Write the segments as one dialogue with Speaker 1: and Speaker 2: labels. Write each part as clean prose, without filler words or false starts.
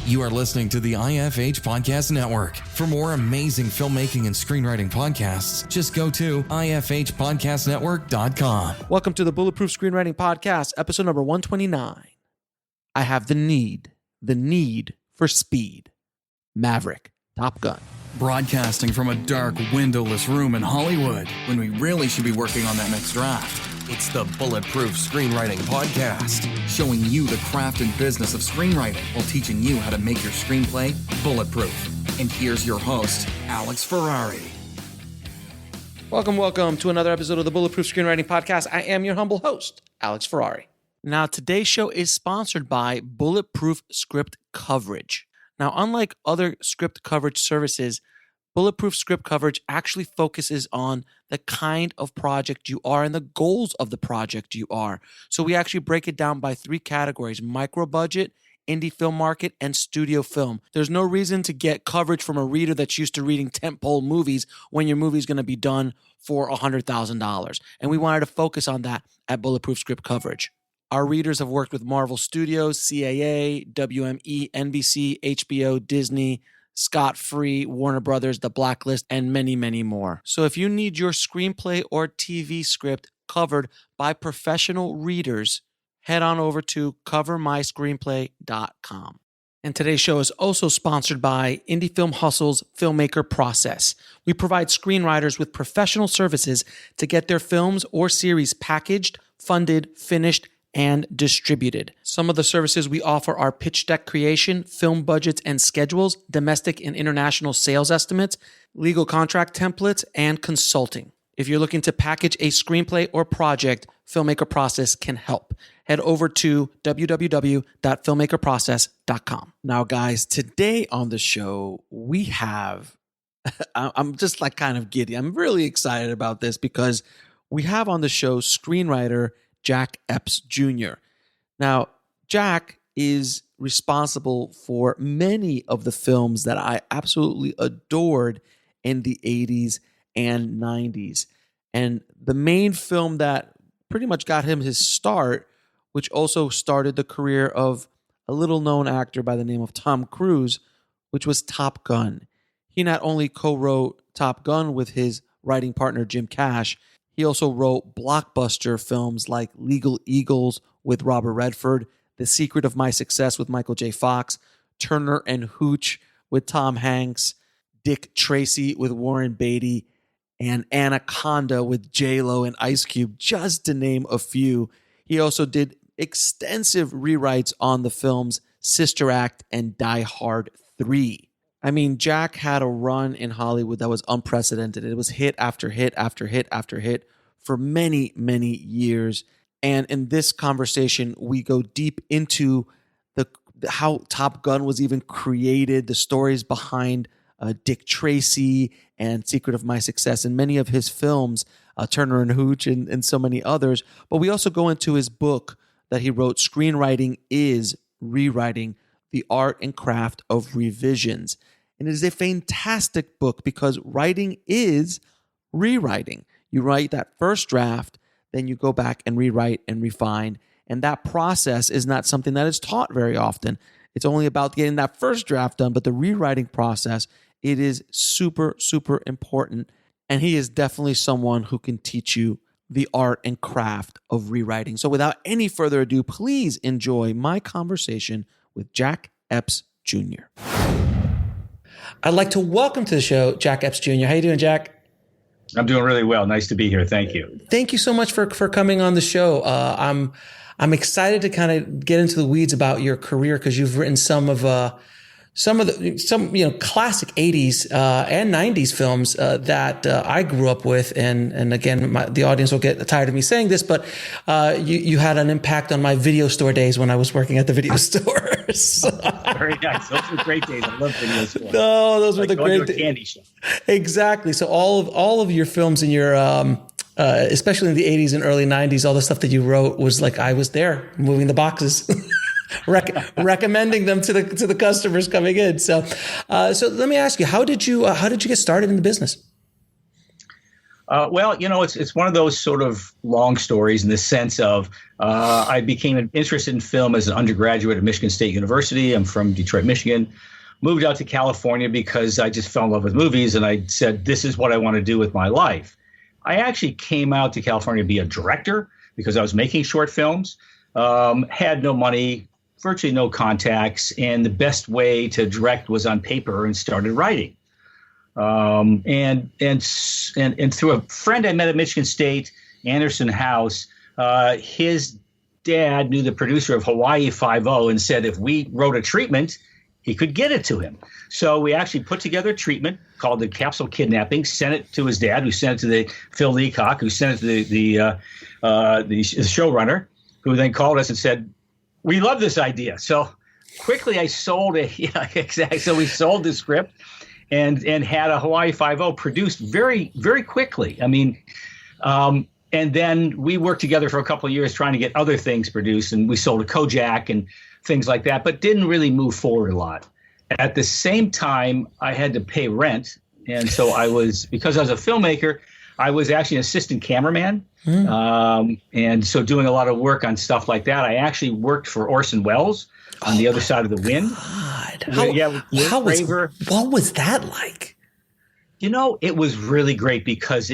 Speaker 1: You are listening to the IFH Podcast Network. For more amazing filmmaking and screenwriting podcasts, just go to ifhpodcastnetwork.com.
Speaker 2: Welcome to the Bulletproof Screenwriting Podcast, episode number 129. I have the need for speed. Maverick, Top Gun.
Speaker 1: Broadcasting from a dark, windowless room in Hollywood when we really should be working on that next draft. It's the Bulletproof Screenwriting Podcast, showing you the craft and business of screenwriting while teaching you how to make your screenplay bulletproof. And here's your host, Alex Ferrari.
Speaker 2: Welcome to another episode of the Bulletproof Screenwriting Podcast. I am your humble host, Alex Ferrari. Now, today's show is sponsored by Bulletproof Script Coverage. Now, unlike other script coverage services, Bulletproof Script Coverage actually focuses on the kind of project you are and the goals of the project you are. So we actually break it down by three categories: micro budget, indie film market, and studio film. There's no reason to get coverage from a reader that's used to reading tentpole movies when your movie's going to be done for $100,000. And we wanted to focus on that at Bulletproof Script Coverage. Our readers have worked with Marvel Studios, CAA, WME, NBC, HBO, Disney, Scott Free, Warner Brothers, The Blacklist, and many, many more. So if you need your screenplay or TV script covered by professional readers, head on over to covermyscreenplay.com. And today's show is also sponsored by Indie Film Hustle's Filmmaker Process. We provide screenwriters with professional services to get their films or series packaged, funded, finished, and distributed. Some of the services we offer are pitch deck creation, film budgets and schedules, domestic and international sales estimates, legal contract templates, and consulting. If you're looking to package a screenplay or project, Filmmaker Process can help. Head over to www.filmmakerprocess.com. Now, guys, today on the show, we have, I'm just like kind of giddy. I'm really excited about this because we have on the show screenwriter Jack Epps Jr. Now, Jack is responsible for many of the films that I absolutely adored in the 80s and 90s. And the main film that pretty much got him his start, which also started the career of a little-known actor by the name of Tom Cruise, which was Top Gun. He not only co-wrote Top Gun with his writing partner Jim Cash, he also wrote blockbuster films like Legal Eagles with Robert Redford, The Secret of My Success with Michael J. Fox, Turner and Hooch with Tom Hanks, Dick Tracy with Warren Beatty, and Anaconda with J-Lo and Ice Cube, just to name a few. He also did extensive rewrites on the films Sister Act and Die Hard 3. I mean, Jack had a run in Hollywood that was unprecedented. It was hit after hit after hit after hit for many, many years. And in this conversation, we go deep into how Top Gun was even created, the stories behind Dick Tracy and Secret of My Success, and many of his films, Turner and Hooch and so many others. But we also go into his book that he wrote, Screenwriting Is Rewriting, The Art and Craft of Revisions. And it is a fantastic book because writing is rewriting. You write that first draft, then you go back and rewrite and refine. And that process is not something that is taught very often. It's only about getting that first draft done, but the rewriting process, it is super, super important. And he is definitely someone who can teach you the art and craft of rewriting. So without any further ado, please enjoy my conversation with Jack Epps Jr. I'd like to welcome to the show Jack Epps Jr. How you doing, Jack?
Speaker 3: I'm doing really well. Nice to be here. Thank you.
Speaker 2: Thank you so much for coming on the show. I'm excited to kind of get into the weeds about your career because you've written some classic 80s and 90s films that I grew up with, and again, the audience will get tired of me saying this, but you had an impact on my video store days when I was working at the video stores.
Speaker 3: Very nice. Those were great days. I love video stores.
Speaker 2: No, those were the great
Speaker 3: days. Candy shop.
Speaker 2: Exactly. So all of your films in your especially in the 80s and early 90s, all the stuff that you wrote was like I was there moving the boxes. Recommending them to the customers coming in. So let me ask you, how did you get started in the business?
Speaker 3: Well, it's one of those sort of long stories in the sense of I became interested in film as an undergraduate at Michigan State University. I'm from Detroit, Michigan. Moved out to California because I just fell in love with movies, and I said, this is what I want to do with my life. I actually came out to California to be a director because I was making short films, had no money, virtually no contacts, and the best way to direct was on paper, and started writing. And through a friend I met at Michigan State, Anderson House, his dad knew the producer of Hawaii Five-0 and said if we wrote a treatment, he could get it to him. So we actually put together a treatment called The Capsule Kidnapping, sent it to his dad, who sent it to the Phil Leacock, who sent it to the showrunner, who then called us and said, we love this idea. So quickly I sold it. Yeah, exactly. So we sold the script and had a Hawaii Five-0 produced very, very quickly. I mean, and then we worked together for a couple of years trying to get other things produced, and we sold a Kojak and things like that, but didn't really move forward a lot. At the same time, I had to pay rent. And so because I was a filmmaker, I was actually an assistant cameraman. And so doing a lot of work on stuff like that. I actually worked for Orson Welles on The Other Side of the Wind.
Speaker 4: What was that like?
Speaker 3: It was really great because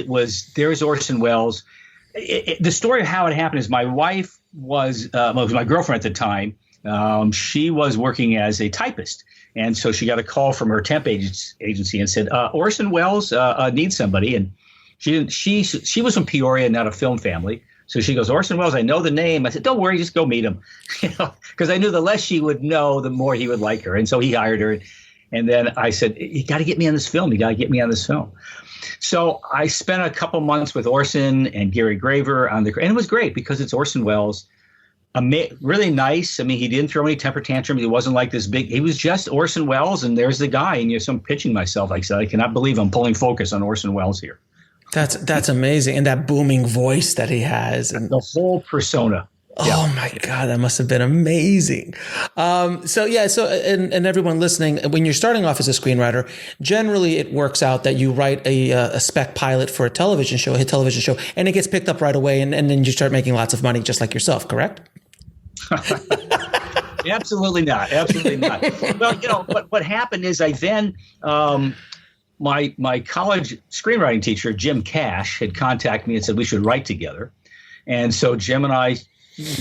Speaker 3: there's Orson Welles. The story of how it happened is my wife was my girlfriend at the time. She was working as a typist. And so she got a call from her temp agency and said, Orson Welles needs somebody. And she was from Peoria, not a film family. So she goes, Orson Welles, I know the name. I said, don't worry, just go meet him. Because I knew the less she would know, the more he would like her. And so he hired her. And then I said, you got to get me on this film. You got to get me on this film. So I spent a couple months with Orson and Gary Graver and it was great because it's Orson Welles. Really nice. I mean, he didn't throw any temper tantrums. He wasn't like this big. He was just Orson Welles, and there's the guy. And so I'm pitching myself. Like I said, I cannot believe I'm pulling focus on Orson Welles here.
Speaker 4: That's amazing, and that booming voice that he has, and
Speaker 3: the whole persona.
Speaker 4: Oh my God, that must have been amazing. So everyone listening, when you're starting off as a screenwriter, generally it works out that you write a spec pilot for a hit television show, and it gets picked up right away, and then you start making lots of money, just like yourself, correct?
Speaker 3: Absolutely not. Absolutely not. Well, what happened is I then, my college screenwriting teacher, Jim Cash, had contacted me and said we should write together. And so Jim and I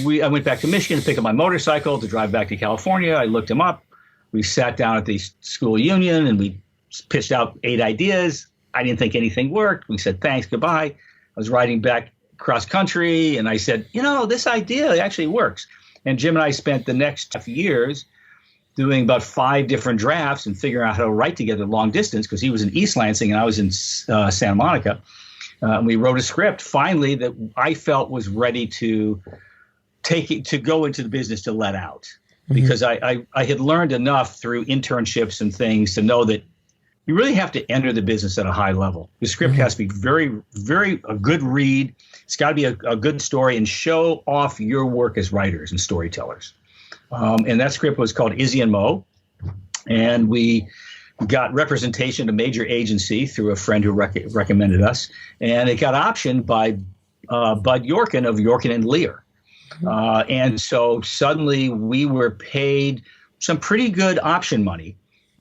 Speaker 3: went back to Michigan to pick up my motorcycle to drive back to California. I looked him up. We sat down at the school union and we pitched out 8 ideas. I didn't think anything worked. We said, thanks, goodbye. I was riding back cross country and I said, this idea actually works. And Jim and I spent the next few years doing about 5 different drafts and figuring out how to write together long distance because he was in East Lansing and I was in Santa Monica. We wrote a script finally that I felt was ready to go into the business to let out because I had learned enough through internships and things to know that you really have to enter the business at a high level. The script has to be very, very a good read. It's got to be a good story and show off your work as writers and storytellers. And that script was called Izzy and Mo. And we got representation at a major agency through a friend who recommended us. And it got optioned by Bud Yorkin of Yorkin and Lear. And so suddenly we were paid some pretty good option money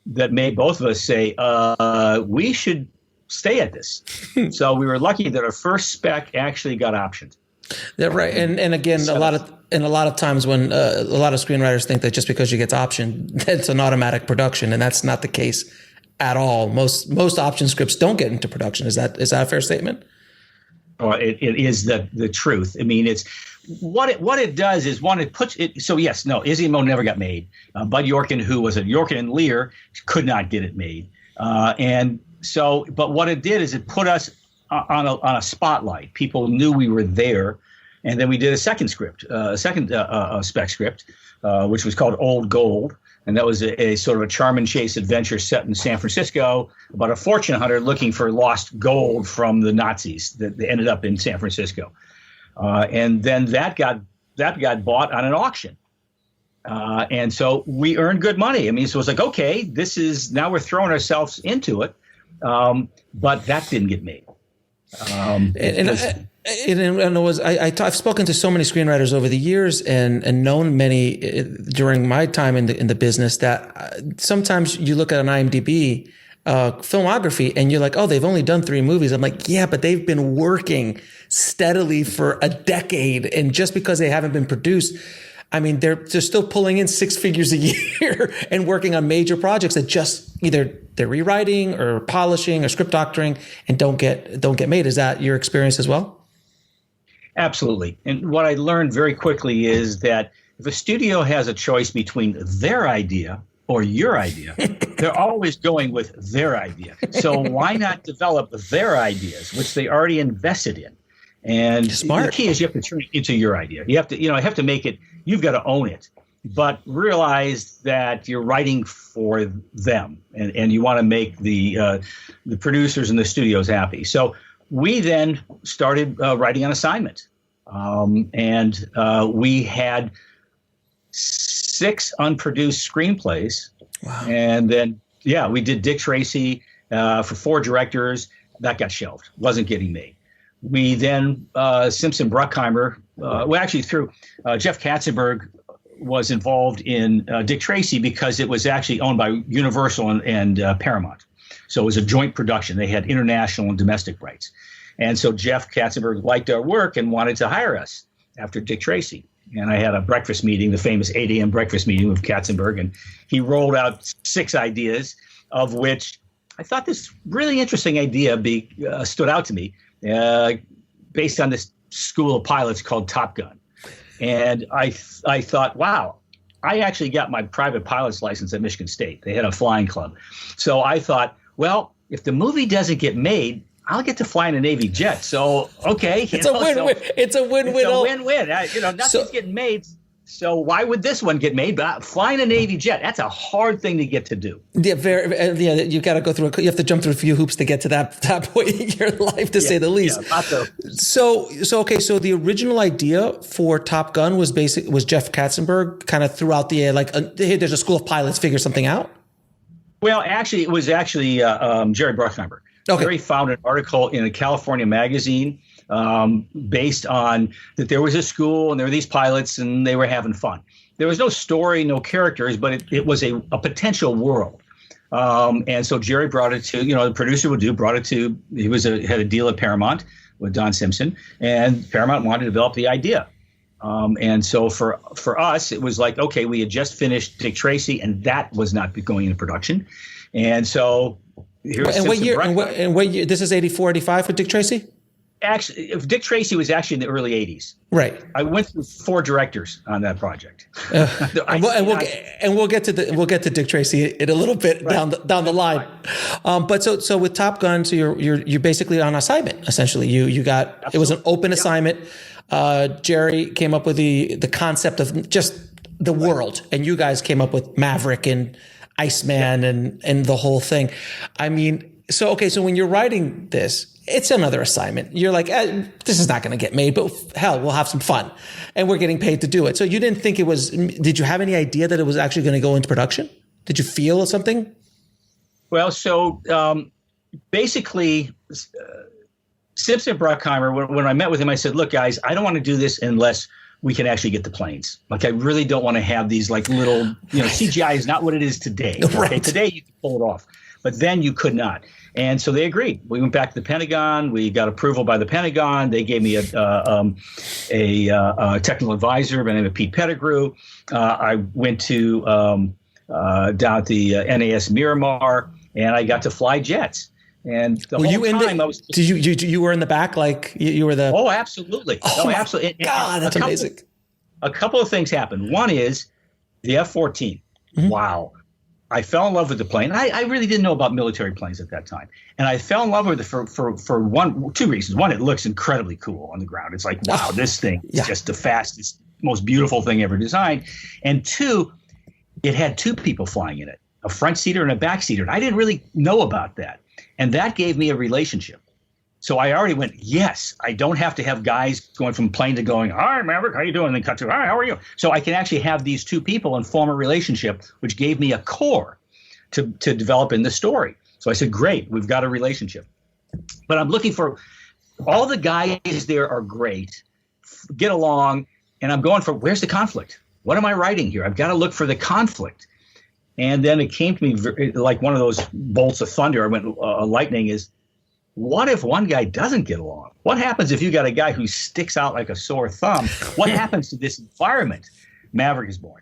Speaker 3: that made both of us say, we should stay at this. So we were lucky that our first spec actually got optioned.
Speaker 4: Yeah, right. And again, a lot of times when a lot of screenwriters think that just because you get optioned, it's an automatic production, and that's not the case at all. Most option scripts don't get into production. Is that a fair statement?
Speaker 3: Oh, it is the truth. I mean, it's what it does is it puts it. So yes, no, Izzy and Mo never got made. Bud Yorkin, who was at Yorkin and Lear, could not get it made. But what it did is it put us on a spotlight. People knew we were there. And then we did a second script, spec script, which was called Old Gold. And that was a sort of a charm and chase adventure set in San Francisco about a fortune hunter looking for lost gold from the Nazis that ended up in San Francisco. And then that got bought on an auction. And so we earned good money. I mean, so it was like, okay, now we're throwing ourselves into it. But that didn't get made.
Speaker 4: I've spoken to so many screenwriters over the years and known many during my time in the business that sometimes you look at an IMDb filmography and you're like, oh, they've only done 3 movies. I'm like, yeah, but they've been working steadily for a decade, and just because they haven't been produced, I mean, they're still pulling in 6 figures a year and working on major projects that just either they're rewriting or polishing or script doctoring and don't get made. Is that your experience as well?
Speaker 3: Absolutely. And what I learned very quickly is that if a studio has a choice between their idea or your idea, they're always going with their idea. So why not develop their ideas, which they already invested in? And
Speaker 2: Smart.
Speaker 3: The key is you have to turn it into your idea. You have to make it, you've got to own it, but realize that you're writing for them and you want to make the producers and the studios happy. So we then started writing on assignment. We had 6 unproduced screenplays.
Speaker 2: Wow.
Speaker 3: And then, we did Dick Tracy for 4 directors. That got shelved, wasn't getting made. We then, Simpson Bruckheimer, through Jeff Katzenberg was involved in Dick Tracy because it was actually owned by Universal and Paramount. So it was a joint production. They had international and domestic rights. And so Jeff Katzenberg liked our work and wanted to hire us after Dick Tracy. And I had a breakfast meeting, the famous 8 a.m. breakfast meeting with Katzenberg, and he rolled out 6 ideas, of which I thought this really interesting idea stood out to me, based on this school of pilots called Top Gun. And I thought, wow, I actually got my private pilot's license at Michigan State. They had a flying club. So I thought, well, if the movie doesn't get made, I'll get to fly in a Navy jet. So, okay.
Speaker 2: It's a win-win. It's a win-win.
Speaker 3: It's a win-win. Nothing's getting made. So why would this one get made? But flying a Navy jet, that's a hard thing to get to do.
Speaker 4: Yeah, you got to go through. You have to jump through a few hoops to get to that point in your life, to say the least.
Speaker 3: Yeah,
Speaker 4: So the original idea for Top Gun was Jeff Katzenberg kind of threw out the air, like, hey, there's a school of pilots, figure something out.
Speaker 3: Well, actually, it was Jerry Bruckheimer.
Speaker 4: Okay.
Speaker 3: Jerry found an article in a California magazine based on that there was a school and there were these pilots and they were having fun. There was no story, no characters, but it was a potential world. And so Jerry brought it to, the producer brought it to, he had a deal at Paramount with Don Simpson, and Paramount wanted to develop the idea. And so for us, it was like, okay, we had just finished Dick Tracy and that was not going into production. And so
Speaker 4: what year? This is 84, 85 for Dick Tracy?
Speaker 3: Actually, Dick Tracy was actually in the early 80s.
Speaker 4: Right.
Speaker 3: I went through 4 directors on that project.
Speaker 4: We'll get to Dick Tracy in a little bit down the line. Right. But so with Top Gun, so you're basically on assignment essentially. You got Absolutely. It was an open assignment. Jerry came up with the concept of just the world, and you guys came up with Maverick and Iceman and the whole thing. I mean, so when you're writing this, it's another assignment. You're like, this is not going to get made, but hell, we'll have some fun. And we're getting paid to do it. So you didn't think did you have any idea that it was actually going to go into production? Did you feel something?
Speaker 3: Well, so basically, Simpson Bruckheimer, when I met with him, I said, look, guys, I don't want to do this unless we can actually get the planes. Like, I really don't want to have these like little, CGI is not what it is today.
Speaker 4: Right.
Speaker 3: Okay? Today you can pull it off, but then you could not. And so they agreed. We went back to the Pentagon. We got approval by the Pentagon. They gave me a technical advisor by the name of Pete Pettigrew. I went to down at the NAS Miramar, and I got to fly jets. And the whole time I was.
Speaker 4: Did you were in the back, like you were the?
Speaker 3: Oh, absolutely.
Speaker 4: Oh,
Speaker 3: absolutely.
Speaker 4: God, that's amazing.
Speaker 3: A couple of things happened. One is the F-14. Mm-hmm. Wow. I fell in love with the plane. I really didn't know about military planes at that time. And I fell in love with it for 2 reasons. One, it looks incredibly cool on the ground. It's like, wow, this thing is just the fastest, most beautiful thing ever designed. And 2, it had 2 people flying in it, a front seater and a back seater. And I didn't really know about that. And that gave me a relationship. So I already went, yes, I don't have to have guys going from plane to going, hi, Maverick, how you doing? And then cut to, hi, how are you? So I can actually have these 2 people and form a relationship, which gave me a core to develop in the story. So I said, great, we've got a relationship. But I'm looking for all the guys there are great, get along, and I'm going for, where's the conflict? What am I writing here? I've got to look for the conflict. And then it came to me like one of those bolts of thunder. I went, lightning is, what if one guy doesn't get along? What happens if you got a guy who sticks out like a sore thumb? What happens to this environment? Maverick is born.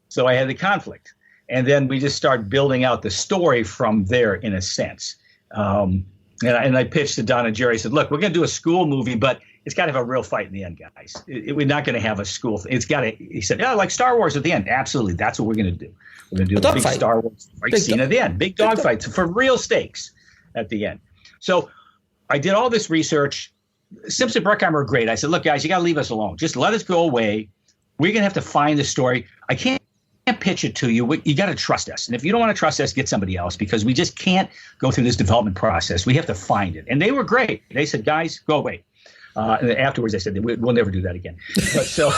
Speaker 3: So I had the conflict. And then we just started building out the story from there, in a sense. And I pitched to Don and Jerry. I said, look, we're going to do a school movie, but it's got to have a real fight in the end, guys. We're not going to have a school thing. It's got to, he said, yeah, like Star Wars at the end. Absolutely. That's what we're going to do. We're going to do a big Star Wars fight scene at the end. Big dog fights for real stakes at the end. So I did all this research. Simpson Bruckheimer are great. I said, look, guys, you got to leave us alone. Just let us go away. We're going to have to find the story. I can't pitch it to you. You got to trust us. And if you don't want to trust us, get somebody else, because we just can't go through this development process. We have to find it. And they were great. They said, guys, go away. And then afterwards, they said, we'll never do that again. But so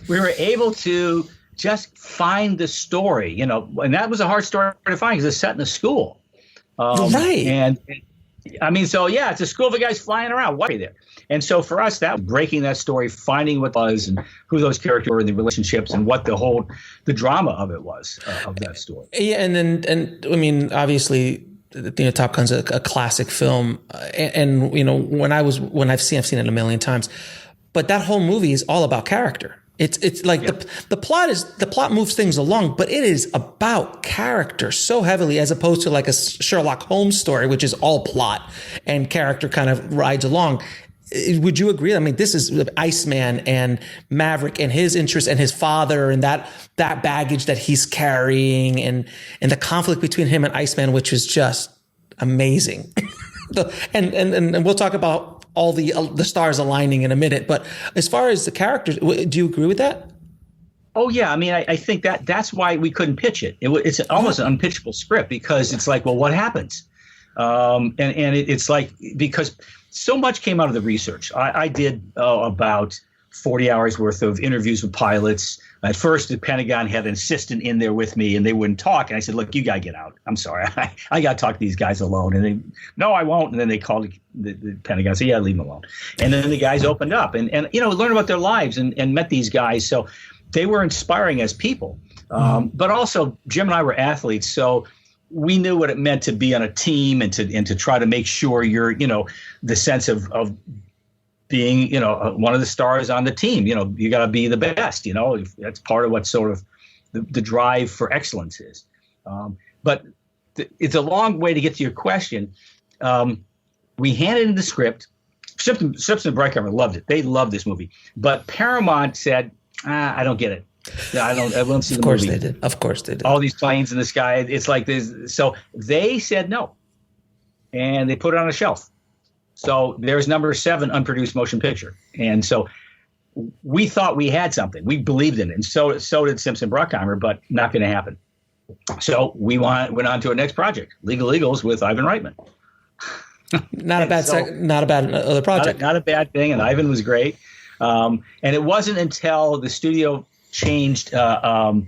Speaker 3: we were able to just find the story, and that was a hard story to find because it's set in a school.
Speaker 4: Right.
Speaker 3: And I mean, so yeah, it's a school of guys flying around. Why are you there? And so for us, that breaking that story, finding what was and who those characters were, the relationships, and what the drama of it was of that story.
Speaker 4: Yeah, and I mean, obviously, Top Gun's a classic film, and when I've seen it a million times, but that whole movie is all about character. It's like the plot moves things along, but it is about character so heavily, as opposed to like a Sherlock Holmes story, which is all plot and character kind of rides along. Would you agree? I mean, this is Iceman and Maverick and his interest and his father and that baggage that he's carrying and the conflict between him and Iceman, which is just amazing. and we'll talk about all the stars aligning in a minute. But as far as the characters, do you agree with that?
Speaker 3: Oh, yeah. I mean, I think that's why we couldn't pitch it. It's almost an unpitchable script, because it's like, well, what happens? It's like, because so much came out of the research. I did about 40 hours worth of interviews with pilots. At first, the Pentagon had an assistant in there with me, and they wouldn't talk. And I said, look, you got to get out. I'm sorry. I got to talk to these guys alone. And they, no, I won't. And then they called the Pentagon and said, yeah, leave them alone. And then the guys opened up and learned about their lives and met these guys. So they were inspiring as people. But also, Jim and I were athletes. So we knew what it meant to be on a team and to try to make sure you're, the sense of being, one of the stars on the team. You got to be the best. That's part of what sort of the drive for excellence is. But it's a long way to get to your question. We handed in the script. Simpson and Bruckheimer loved it. They loved this movie. But Paramount said, I don't get it. I won't see the movie.
Speaker 4: Of course they did.
Speaker 3: All these planes in the sky. It's like this. So they said no, and they put it on a shelf. So there's number 7, unproduced motion picture. And so we thought we had something. We believed in it, and so did Simpson Bruckheimer, but not going to happen. So we went on to our next project, Legal Eagles with Ivan Reitman.
Speaker 4: Not a bad other project.
Speaker 3: Not a bad thing, and Ivan was great. And it wasn't until the studio changed, the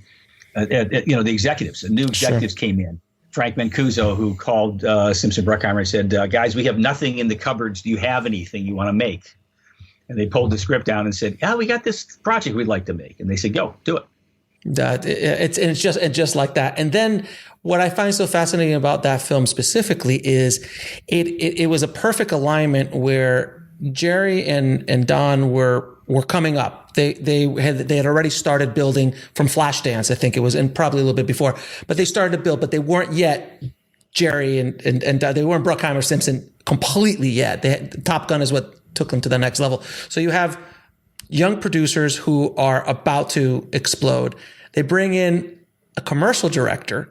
Speaker 3: executives. The new executives came in. Frank Mancuso, who called Simpson Bruckheimer and said, guys, we have nothing in the cupboards. Do you have anything you want to make? And they pulled the script down and said, yeah, we got this project we'd like to make. And they said, go, do it.
Speaker 4: It's just like that. And then what I find so fascinating about that film specifically is it was a perfect alignment where Jerry and Don were coming up. They had already started building from Flashdance, I think it was, and probably a little bit before. But they started to build, but they weren't yet Jerry and they weren't Bruckheimer Simpson completely yet. Top Gun is what took them to the next level. So you have young producers who are about to explode. They bring in a commercial director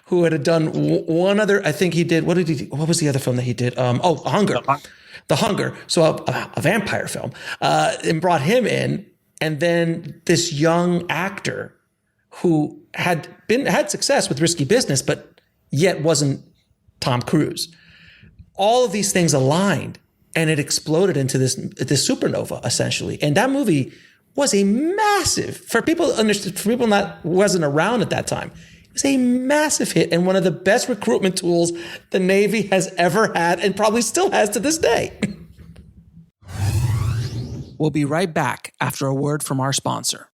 Speaker 4: who had done one other. I think he did. What was the other film that he did? Hunger. The Hunger, so a vampire film, and brought him in, and then this young actor who had success with Risky Business, but yet wasn't Tom Cruise. All of these things aligned, and it exploded into this supernova essentially. And that movie was a massive, for people that wasn't around at that time. was a massive hit and one of the best recruitment tools the Navy has ever had and probably still has to this day.
Speaker 2: We'll be right back after a word from our sponsor.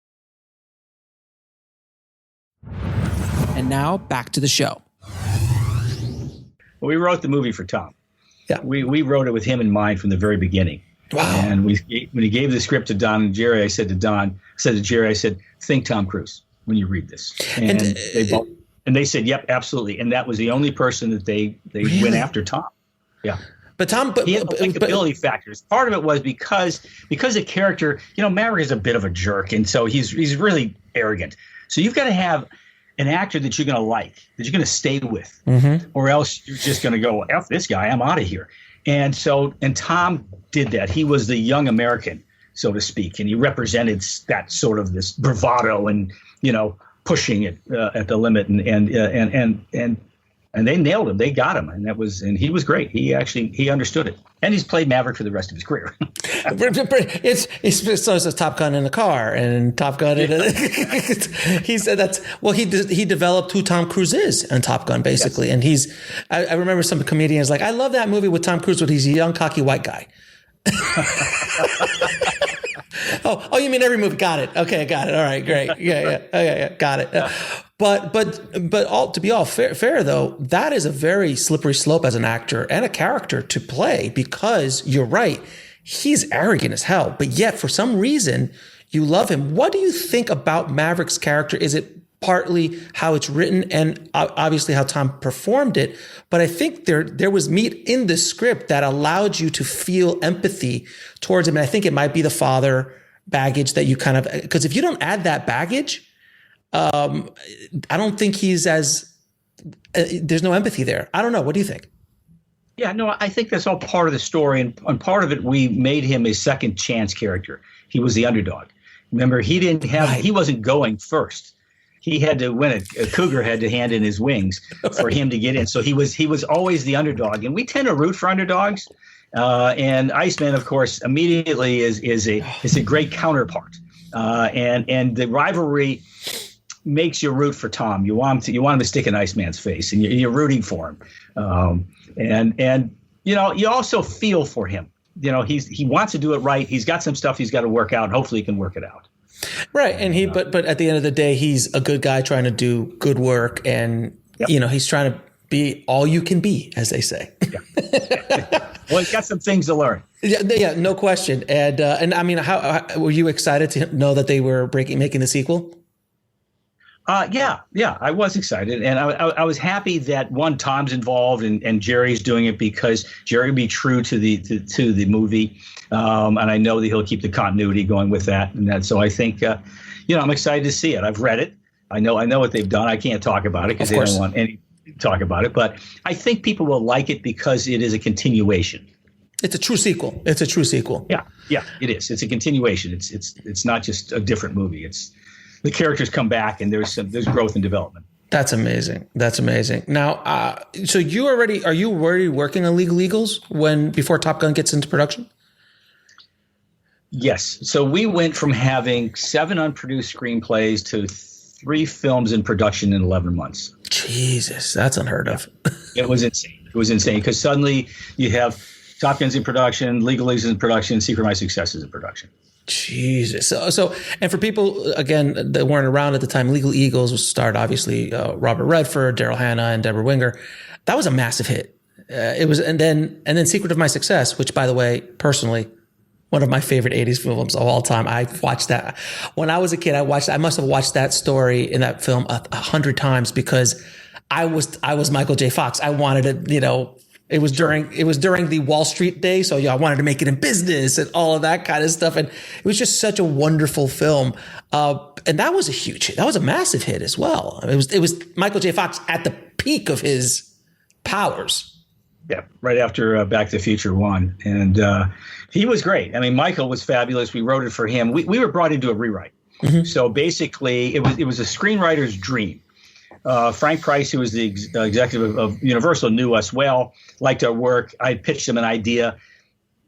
Speaker 2: And now back to the show.
Speaker 3: Well, we wrote the movie for Tom.
Speaker 4: Yeah.
Speaker 3: We wrote it with him in mind from the very beginning.
Speaker 4: Wow.
Speaker 3: And when he gave the script to Don and Jerry, I said to Jerry, think Tom Cruise when you read this. And they said, yep, absolutely. And that was the only person that they
Speaker 4: Really?
Speaker 3: went after Tom. Yeah.
Speaker 4: But
Speaker 3: He had likability factors. Part of it was because the character, Maverick is a bit of a jerk, and so he's really arrogant. So you've got to have an actor that you're going to like, that you're going to stay with, or else you're just going to go, F this guy, I'm out of here. And Tom did that. He was the young American, so to speak, and he represented that sort of this bravado and, pushing it at the limit, and they nailed him. They got him, and he was great. He understood it, and he's played Maverick for the rest of his career.
Speaker 4: So it's Top Gun in a car and Top Gun in a, he said he developed who Tom Cruise is in Top Gun basically. Yes. And I remember some comedians like, I love that movie with Tom Cruise, but he's a young cocky white guy. Oh, you mean every movie? Got it. Okay, got it. All right, great. Yeah, got it. But to be all fair though, that is a very slippery slope as an actor and a character to play, because you're right, he's arrogant as hell, but yet for some reason you love him. What do you think about Maverick's character? Is it partly how it's written and obviously how Tom performed it? But I think there was meat in the script that allowed you to feel empathy towards him. And I think it might be the father baggage that you because if you don't add that baggage, I don't think he's there's no empathy there. I don't know. What do you think?
Speaker 3: Yeah, no, I think that's all part of the story. And part of it, we made him a second chance character. He was the underdog. Remember, he wasn't going first. He had to win a cougar had to hand in his wings for him to get in. So he was always the underdog. And we tend to root for underdogs. And Iceman, of course, immediately is a great counterpart. And the rivalry makes you root for Tom. You want him to stick in Iceman's face, and you're rooting for him. And you also feel for him. He wants to do it right. He's got some stuff he's got to work out, and hopefully he can work it out.
Speaker 4: Right. And but at the end of the day, he's a good guy trying to do good work, and he's trying to be all you can be, as they say.
Speaker 3: Yeah. Well, he's got some things to learn.
Speaker 4: Yeah, no question. And I mean, how were you excited to know that they were making the sequel?
Speaker 3: Yeah, I was excited, and I was happy that Tom's involved and Jerry's doing it, because Jerry will be true to the movie, and I know that he'll keep the continuity going with that and that. So I think, I'm excited to see it. I've read it. I know what they've done. I can't talk about it because they don't want any talk about it, but I think people will like it because it is a continuation.
Speaker 4: It's a true sequel.
Speaker 3: Yeah, it is. It's a continuation. It's not just a different movie. It's the characters come back, and there's growth and development. That's
Speaker 4: amazing. Now, so are you already working on Legal Eagles before Top Gun gets into production?
Speaker 3: Yes. So we went from having 7 unproduced screenplays to 3 films in production in 11 months.
Speaker 4: Jesus, that's unheard of.
Speaker 3: It was insane because suddenly you have Top Gun's in production, Legal Eagles in production, Secret of My Success is in production.
Speaker 4: Jesus. So, and for people, again, that weren't around at the time, Legal Eagles starred obviously Robert Redford, Daryl Hannah, and Deborah Winger. That was a massive hit. It was, and then Secret of My Success, which, by the way, personally, one of my favorite 80s films of all time. I watched that when I was a kid. I must have watched that story in that film 100 times because I was Michael J. Fox. I wanted to, it was during the Wall Street day. So I wanted to make it in business and all of that kind of stuff. And it was just such a wonderful film. And that was a huge hit. That was a massive hit as well. It was Michael J. Fox at the peak of his powers.
Speaker 3: Yeah, right after Back to the Future 1. And he was great. I mean, Michael was fabulous. We wrote it for him. We were brought into a rewrite. Mm-hmm. So basically, it was a screenwriter's dream. Frank Price, who was the executive of Universal, knew us well, liked our work. I pitched him an idea.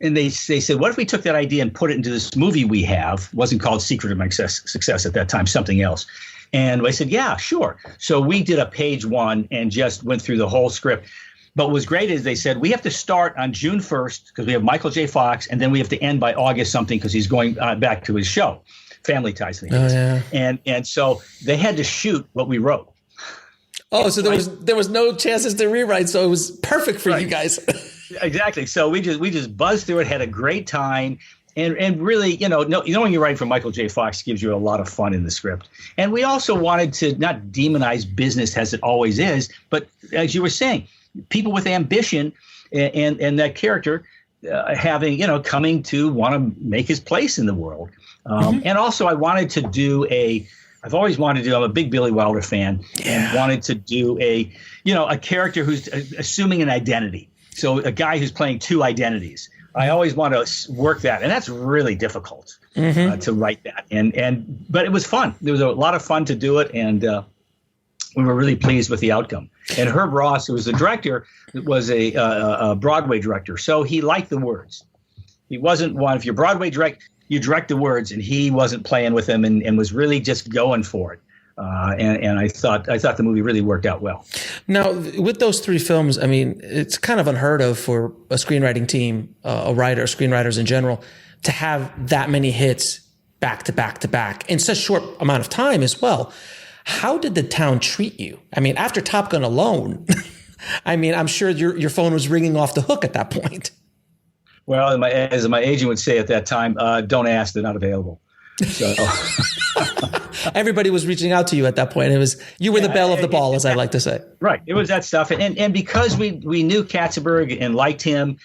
Speaker 3: And they said, what if we took that idea and put it into this movie we have? It wasn't called Secret of My Success at that time, something else. And I said, yeah, sure. So we did a page one and just went through the whole script. But what was great is they said, we have to start on June 1st because we have Michael J. Fox, and then we have to end by August something because he's going back to his show, Family Ties. And so they had to shoot what we wrote.
Speaker 4: Oh, so there was no chances to rewrite, so it was perfect for you guys.
Speaker 3: Exactly. So we just buzzed through it, had a great time. And really, when you're writing for Michael J. Fox gives you a lot of fun in the script. And we also wanted to not demonize business as it always is, but as you were saying, people with ambition and that character having, coming to want to make his place in the world. And also I wanted to do I've always wanted to do, I'm a big Billy Wilder fan, and wanted to do a character who's assuming an identity. So a guy who's playing two identities. I always want to work that, and that's really difficult to write that. But it was fun. There was a lot of fun to do it, and we were really pleased with the outcome. And Herb Ross, who was the director, was a Broadway director, so he liked the words. He wasn't one. If you're Broadway you direct the words, and he wasn't playing with them, and was really just going for it. And I thought the movie really worked out well.
Speaker 4: Now, with those three films, I mean, it's kind of unheard of for a screenwriting team, a writer, screenwriters in general, to have that many hits back to back to back in such a short amount of time as well. How did the town treat you? I mean, after Top Gun alone, I mean, I'm sure your phone was ringing off the hook at that point.
Speaker 3: Well, as my agent would say at that time, don't ask, they're not available. So
Speaker 4: everybody was reaching out to you at that point. You were the belle of the ball, as I like to say. Right.
Speaker 3: It was that stuff. And because we knew Katzenberg and liked him,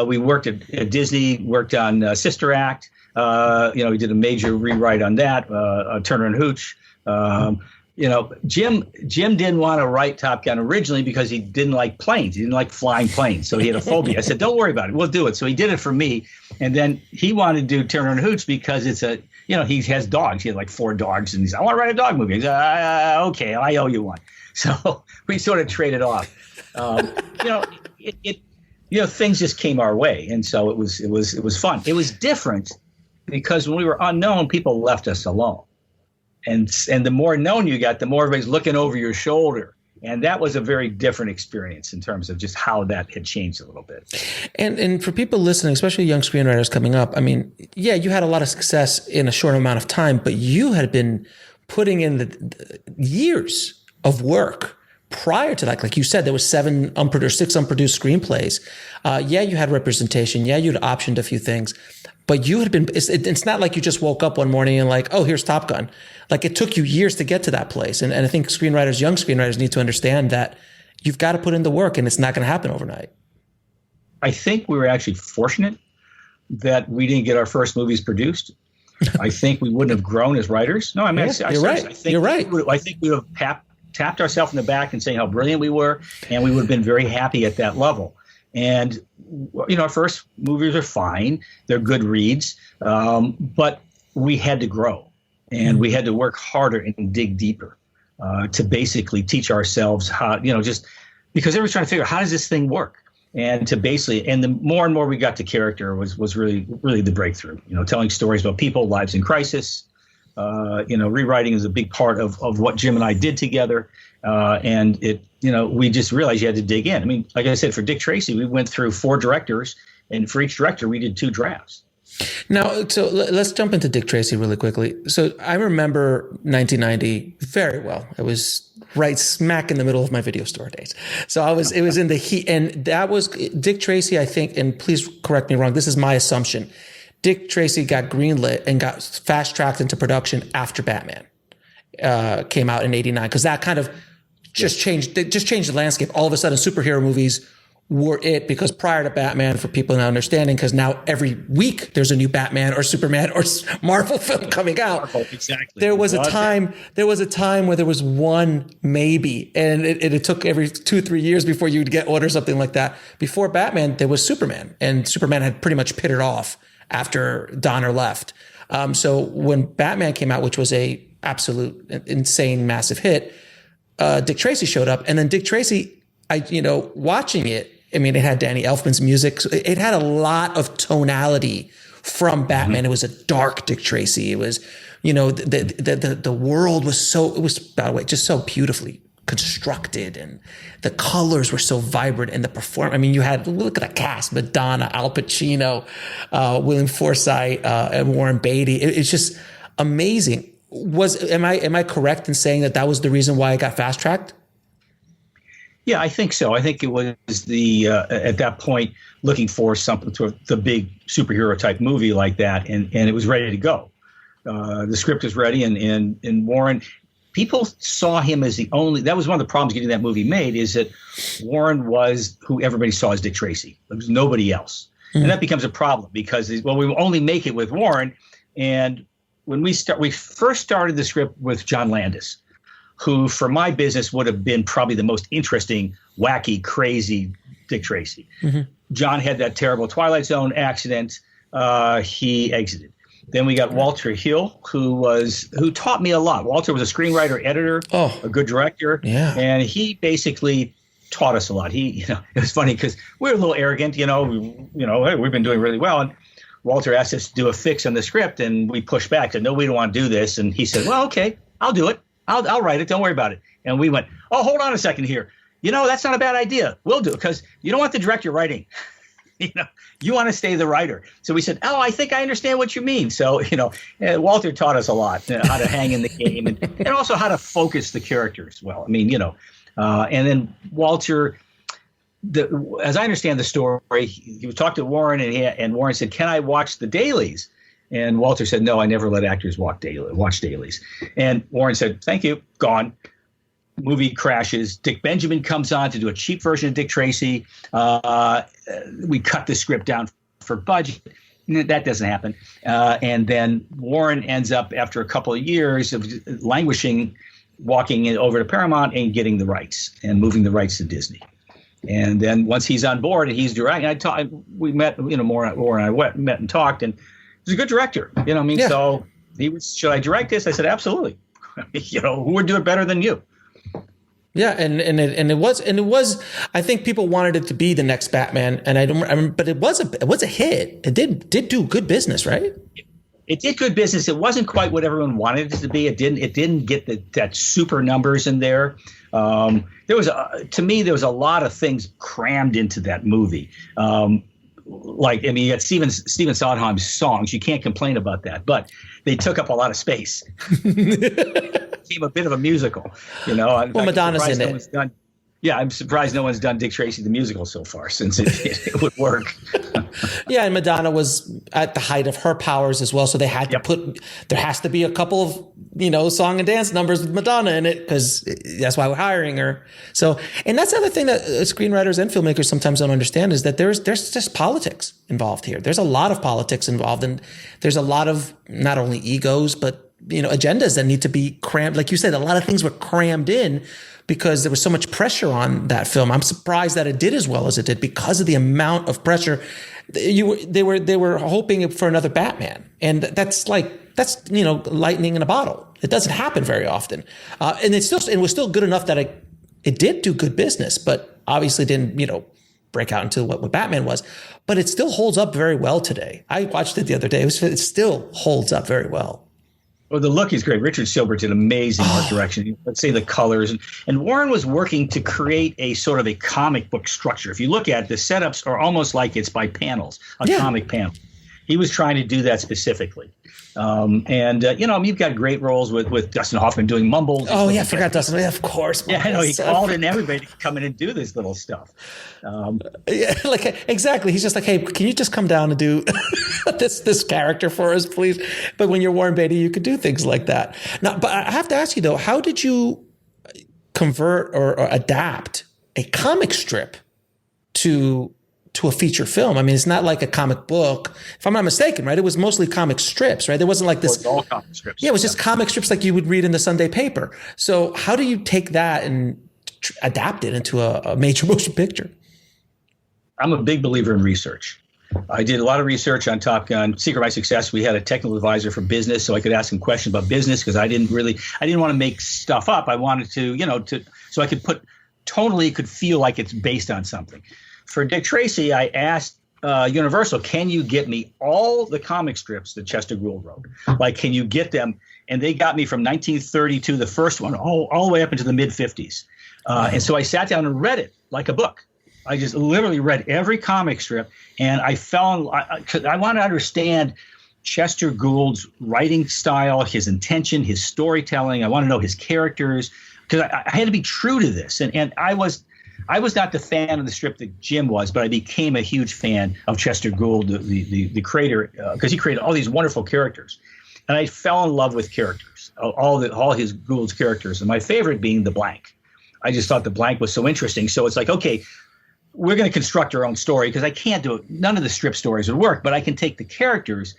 Speaker 3: we worked at Disney, worked on Sister Act. We did a major rewrite on that, Turner and Hooch. Jim didn't want to write Top Gun originally because he didn't like planes. He didn't like flying planes. So he had a phobia. I said, don't worry about it. We'll do it. So he did it for me. And then he wanted to do Turner and Hooch because it's he has dogs. He had like 4 dogs. And he said, I want to write a dog movie. He said, okay, I owe you one. So we sort of traded off. Things just came our way. And so it was fun. It was different because when we were unknown, people left us alone. And the more known you got, the more everybody's looking over your shoulder. And that was a very different experience in terms of just how that had changed a little bit.
Speaker 4: And for people listening, especially young screenwriters coming up, I mean, yeah, you had a lot of success in a short amount of time, but you had been putting in the years of work prior to that. Like you said, there was 6 unproduced screenplays. You had representation. Yeah, you'd optioned a few things. But you had been, it's not like you just woke up one morning and like, oh, here's Top Gun. Like it took you years to get to that place. And I think young screenwriters need to understand that you've got to put in the work and it's not going to happen overnight.
Speaker 3: I think we were actually fortunate that we didn't get our first movies produced. I think we wouldn't have grown as writers. No, I mean,
Speaker 4: you're right. You're right.
Speaker 3: I think we would have tapped ourselves in the back and saying how brilliant we were. And we would have been very happy at that level. And, our first movies are fine. They're good reads. But we had to grow and we had to work harder and dig deeper to basically teach ourselves how, just because everyone's trying to figure out how does this thing work? And the more and more we got to character was really, really the breakthrough, telling stories about people, lives in crisis. Rewriting is a big part of what Jim and I did together. And we just realized you had to dig in. I mean, like I said, for Dick Tracy, we went through 4 directors, and for each director, we did 2 drafts.
Speaker 4: Now, so let's jump into Dick Tracy really quickly. So I remember 1990 very well. I was right smack in the middle of my video store days. So it was in the heat, and that was Dick Tracy, I think, and please correct me wrong, this is my assumption. Dick Tracy got greenlit and got fast-tracked into production after Batman came out in '89, because that kind of just changed the landscape. All of a sudden, superhero movies were it, because prior to Batman, for people not understanding, because now every week there's a new Batman or Superman or Marvel film coming out.
Speaker 3: Exactly.
Speaker 4: There was a time where there was one maybe, and it took every 2-3 years before you would order something like that. Before Batman, there was Superman, and Superman had pretty much pittered off after Donner left. So when Batman came out, which was a absolute insane, massive hit, Dick Tracy showed up. And then Dick Tracy, watching it, I mean, it had Danny Elfman's music. So it had a lot of tonality from Batman. Mm-hmm. It was a dark Dick Tracy. It was the world was by the way, just so beautifully constructed, and the colors were so vibrant, and the performance. I mean, you had, look at the cast: Madonna, Al Pacino, William Forsythe, and Warren Beatty. It's just amazing. Am I correct in saying that was the reason why it got fast tracked?
Speaker 3: Yeah, I think so. I think it was at that point looking for something to the big superhero type movie like that, and it was ready to go. The script was ready, and Warren. People saw him as the only. That was one of the problems getting that movie made, is that Warren was who everybody saw as Dick Tracy. There was nobody else, and that becomes a problem because we only make it with Warren. And when we first started the script with John Landis, who for my business would have been probably the most interesting, wacky, crazy Dick Tracy. Mm-hmm. John had that terrible Twilight Zone accident. He exited. Then we got Walter Hill, who taught me a lot. Walter was a screenwriter, editor, a good director, and he basically taught us a lot. It was funny because we were a little arrogant, hey, we've been doing really well, and Walter asked us to do a fix on the script, and we pushed back, said, no, we don't want to do this, and he said, well, okay, I'll do it. I'll write it. Don't worry about it. And we went, oh, hold on a second here. That's not a bad idea. We'll do it because you don't want the director writing. You want to stay the writer. So we said, oh, I think I understand what you mean. So, Walter taught us a lot, how to hang in the game and also how to focus the characters well. I mean, and then Walter, as I understand the story, he was talking to Warren and Warren said, can I watch the dailies? And Walter said, no, I never let actors watch dailies. And Warren said, thank you, gone. Movie crashes. Dick Benjamin comes on to do a cheap version of Dick Tracy. We cut the script down for budget. That doesn't happen. And then Warren ends up, after a couple of years of languishing, walking over to Paramount and getting the rights and moving the rights to Disney. And then once he's on board and he's directing, we met, Warren and I met and talked, and he's a good director. Yeah. So he was, should I direct this? I said, absolutely. Who would do it better than you?
Speaker 4: Yeah, and it was. I think people wanted it to be the next Batman, but it was a hit. It did do good business, right? It
Speaker 3: did good business. It wasn't quite what everyone wanted it to be. It didn't get that super numbers in there. There was a lot of things crammed into that movie. You got Stephen Sondheim's songs. You can't complain about that, but they took up a lot of space. It became a bit of a musical, Well,
Speaker 4: Madonna's in it.
Speaker 3: I'm surprised no one's done Dick Tracy the musical so far, since it would work.
Speaker 4: Yeah, and Madonna was at the height of her powers as well, so they had to there has to be a couple of, song and dance numbers with Madonna in it, because that's why we're hiring her. So, and that's the other thing that screenwriters and filmmakers sometimes don't understand, is that there's just politics involved here. There's a lot of politics involved, and there's a lot of not only egos, but agendas that need to be crammed. Like you said, a lot of things were crammed in because there was so much pressure on that film. I'm surprised that it did as well as it did because of the amount of pressure. They were hoping for another Batman, and that's lightning in a bottle. It doesn't happen very often, and it was still good enough that it did do good business, but obviously didn't break out into what Batman was. But it still holds up very well today. I watched it the other day. It still holds up very well.
Speaker 3: Well, the look is great. Richard Silbert did amazing art direction. Let's say the colors. And Warren was working to create a sort of a comic book structure. If you look at it, the setups are almost like it's by panels, comic panel. He was trying to do that specifically. You've got great roles with Dustin Hoffman doing mumbles.
Speaker 4: Oh, yeah, I forgot Dustin. Yeah, of course.
Speaker 3: Yeah, I know. He called in everybody to come in and do this little stuff.
Speaker 4: Exactly. He's just like, hey, can you just come down and do this character for us, please? But when you're Warren Beatty, you could do things like that. Now, but I have to ask you, though, how did you convert or adapt a comic strip to a feature film? I mean, it's not like a comic book, if I'm not mistaken, right? It was mostly comic strips, right? There wasn't like this.
Speaker 3: It was all comic strips.
Speaker 4: Yeah, it was just comic strips like you would read in the Sunday paper. So how do you take that and adapt it into a major motion picture?
Speaker 3: I'm a big believer in research. I did a lot of research on Top Gun. Secret of My Success, we had a technical advisor for business, so I could ask him questions about business, because I didn't want to make stuff up. I wanted to, so I could could feel like it's based on something. For Dick Tracy, I asked Universal, can you get me all the comic strips that Chester Gould wrote? Like, can you get them? And they got me from 1932, the first one, all the way up into the mid-50s. And so I sat down and read it like a book. I just literally read every comic strip, and I want to understand Chester Gould's writing style, his intention, his storytelling. I want to know his characters, because I had to be true to this. And I was not the fan of the strip that Jim was, but I became a huge fan of Chester Gould, the creator, because he created all these wonderful characters. And I fell in love with characters, all his Gould's characters, and my favorite being the Blank. I just thought the Blank was so interesting. So it's like, okay, we're going to construct our own story, because I can't do it. None of the strip stories would work, but I can take the characters.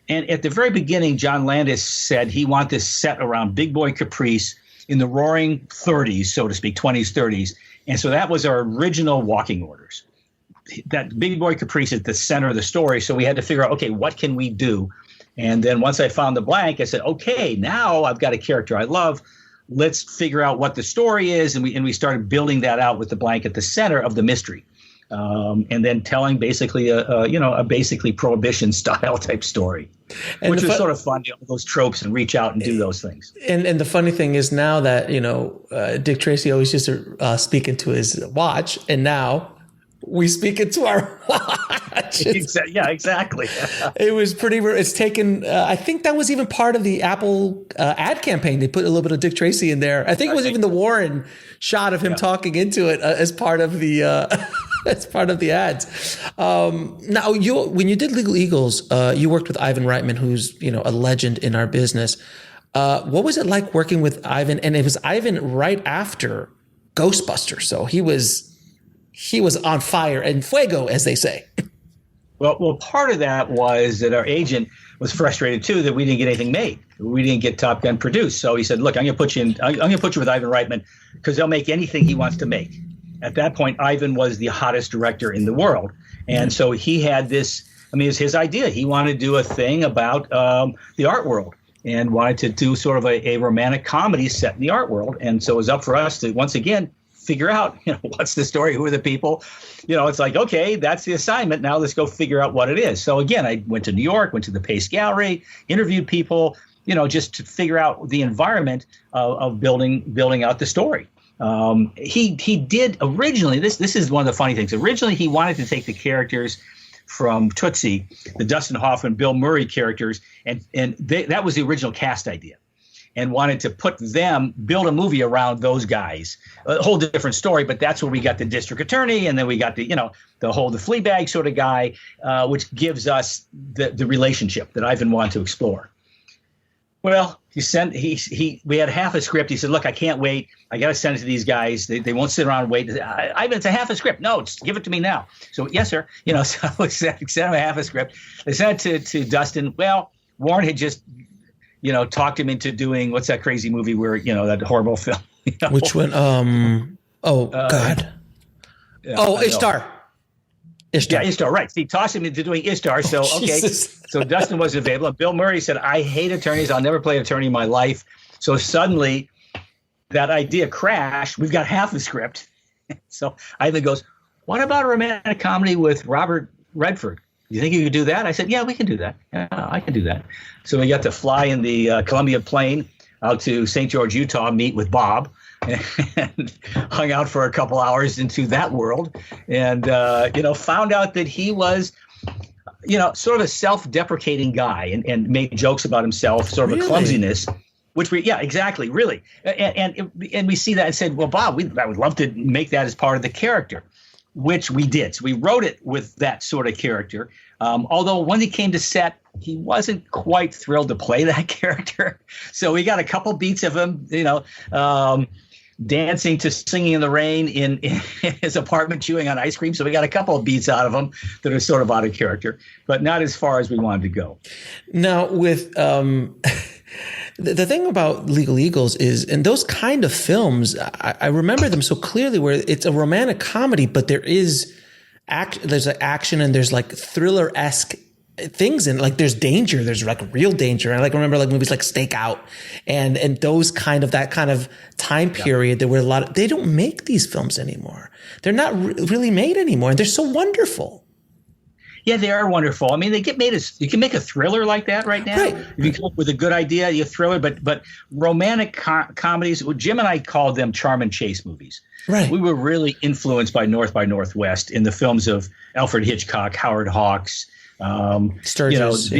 Speaker 3: And at the very beginning, John Landis said he wanted this set around Big Boy Caprice in the roaring 30s, so to speak, 20s, 30s. And so that was our original walking orders. That Big Boy Caprice is the center of the story. So we had to figure out, okay, what can we do? And then once I found the Blank, I said, okay, now I've got a character I love. Let's figure out what the story is. And we started building that out with the Blank at the center of the mystery. And then telling basically a basically Prohibition style type story, which was sort of fun, those tropes, and reach out and do those things.
Speaker 4: And the funny thing is now that, Dick Tracy always used to speak into his watch, and now we speak into our watch.
Speaker 3: Yeah, exactly.
Speaker 4: It was pretty. It's taken. I think that was even part of the Apple ad campaign. They put a little bit of Dick Tracy in there. I think it was even the Warren shot of him talking into it as part of the as part of the ads. Now, when you did Legal Eagles, you worked with Ivan Reitman, who's a legend in our business. What was it like working with Ivan? And it was Ivan right after Ghostbusters, so he was on fire and fuego, as they say.
Speaker 3: Well, part of that was that our agent was frustrated too that we didn't get anything made. We didn't get Top Gun produced. So he said, "Look, I'm going to put you with Ivan Reitman, because they'll make anything he wants to make." At that point, Ivan was the hottest director in the world, and so he had this. I mean, it was his idea. He wanted to do a thing about the art world, and wanted to do sort of a romantic comedy set in the art world. And so it was up for us to once again figure out, what's the story? Who are the people? It's like, okay, that's the assignment. Now let's go figure out what it is. So again, I went to New York, went to the Pace Gallery, interviewed people, just to figure out the environment of building out the story. He did originally, this is one of the funny things. Originally, he wanted to take the characters from Tootsie, the Dustin Hoffman, Bill Murray characters, and that was the original cast idea. And wanted to build a movie around those guys, a whole different story. But that's where we got the district attorney, and then we got the Fleabag sort of guy, which gives us the relationship that Ivan wanted to explore. Well, we had half a script. He said, "Look, I can't wait. I got to send it to these guys. They won't sit around and wait. Ivan, it's a half a script. No, just give it to me now." So yes, sir. So we sent him a half a script. They sent it to Dustin. Well, Warren had just talked him into doing, what's that crazy movie where, that horrible film?
Speaker 4: Which one? God. Ishtar.
Speaker 3: Yeah, Ishtar, right. He tossed him into doing Ishtar. So, okay. So Dustin wasn't available. And Bill Murray said, "I hate attorneys. I'll never play an attorney in my life." So suddenly that idea crashed. We've got half the script. So Ivan goes, "What about a romantic comedy with Robert Redford? You think you could do that?" I said, "Yeah, we can do that. Yeah, I can do that." So we got to fly in the Columbia plane out to St. George, Utah, meet with Bob, and hung out for a couple hours into that world, and found out that he was, sort of a self-deprecating guy, and made jokes about himself, sort of a clumsiness. Which exactly, really, and we see that and said, "Well, Bob, I would love to make that as part of the character." Which we did. So we wrote it with that sort of character. Although when he came to set, he wasn't quite thrilled to play that character. So we got a couple beats of him, dancing to Singing in the Rain in his apartment, chewing on ice cream. So we got a couple of beats out of him that are sort of out of character, but not as far as we wanted to go.
Speaker 4: Now with the thing about Legal Eagles is, in those kind of films, I remember them so clearly, where it's a romantic comedy, but there's like action and there's like thriller-esque things in, like there's danger, there's like real danger. And I remember like movies like Stakeout and that kind of time period. There were they don't make these films anymore. They're not really made anymore, and they're so wonderful.
Speaker 3: Yeah, they are wonderful. I mean, they get made you can make a thriller like that right now.
Speaker 4: Right.
Speaker 3: If you come up with a good idea, you thriller. But romantic comedies, Jim and I called them charm and chase movies.
Speaker 4: Right.
Speaker 3: We were really influenced by North by Northwest in the films of Alfred Hitchcock, Howard Hawks,
Speaker 4: Sturgis,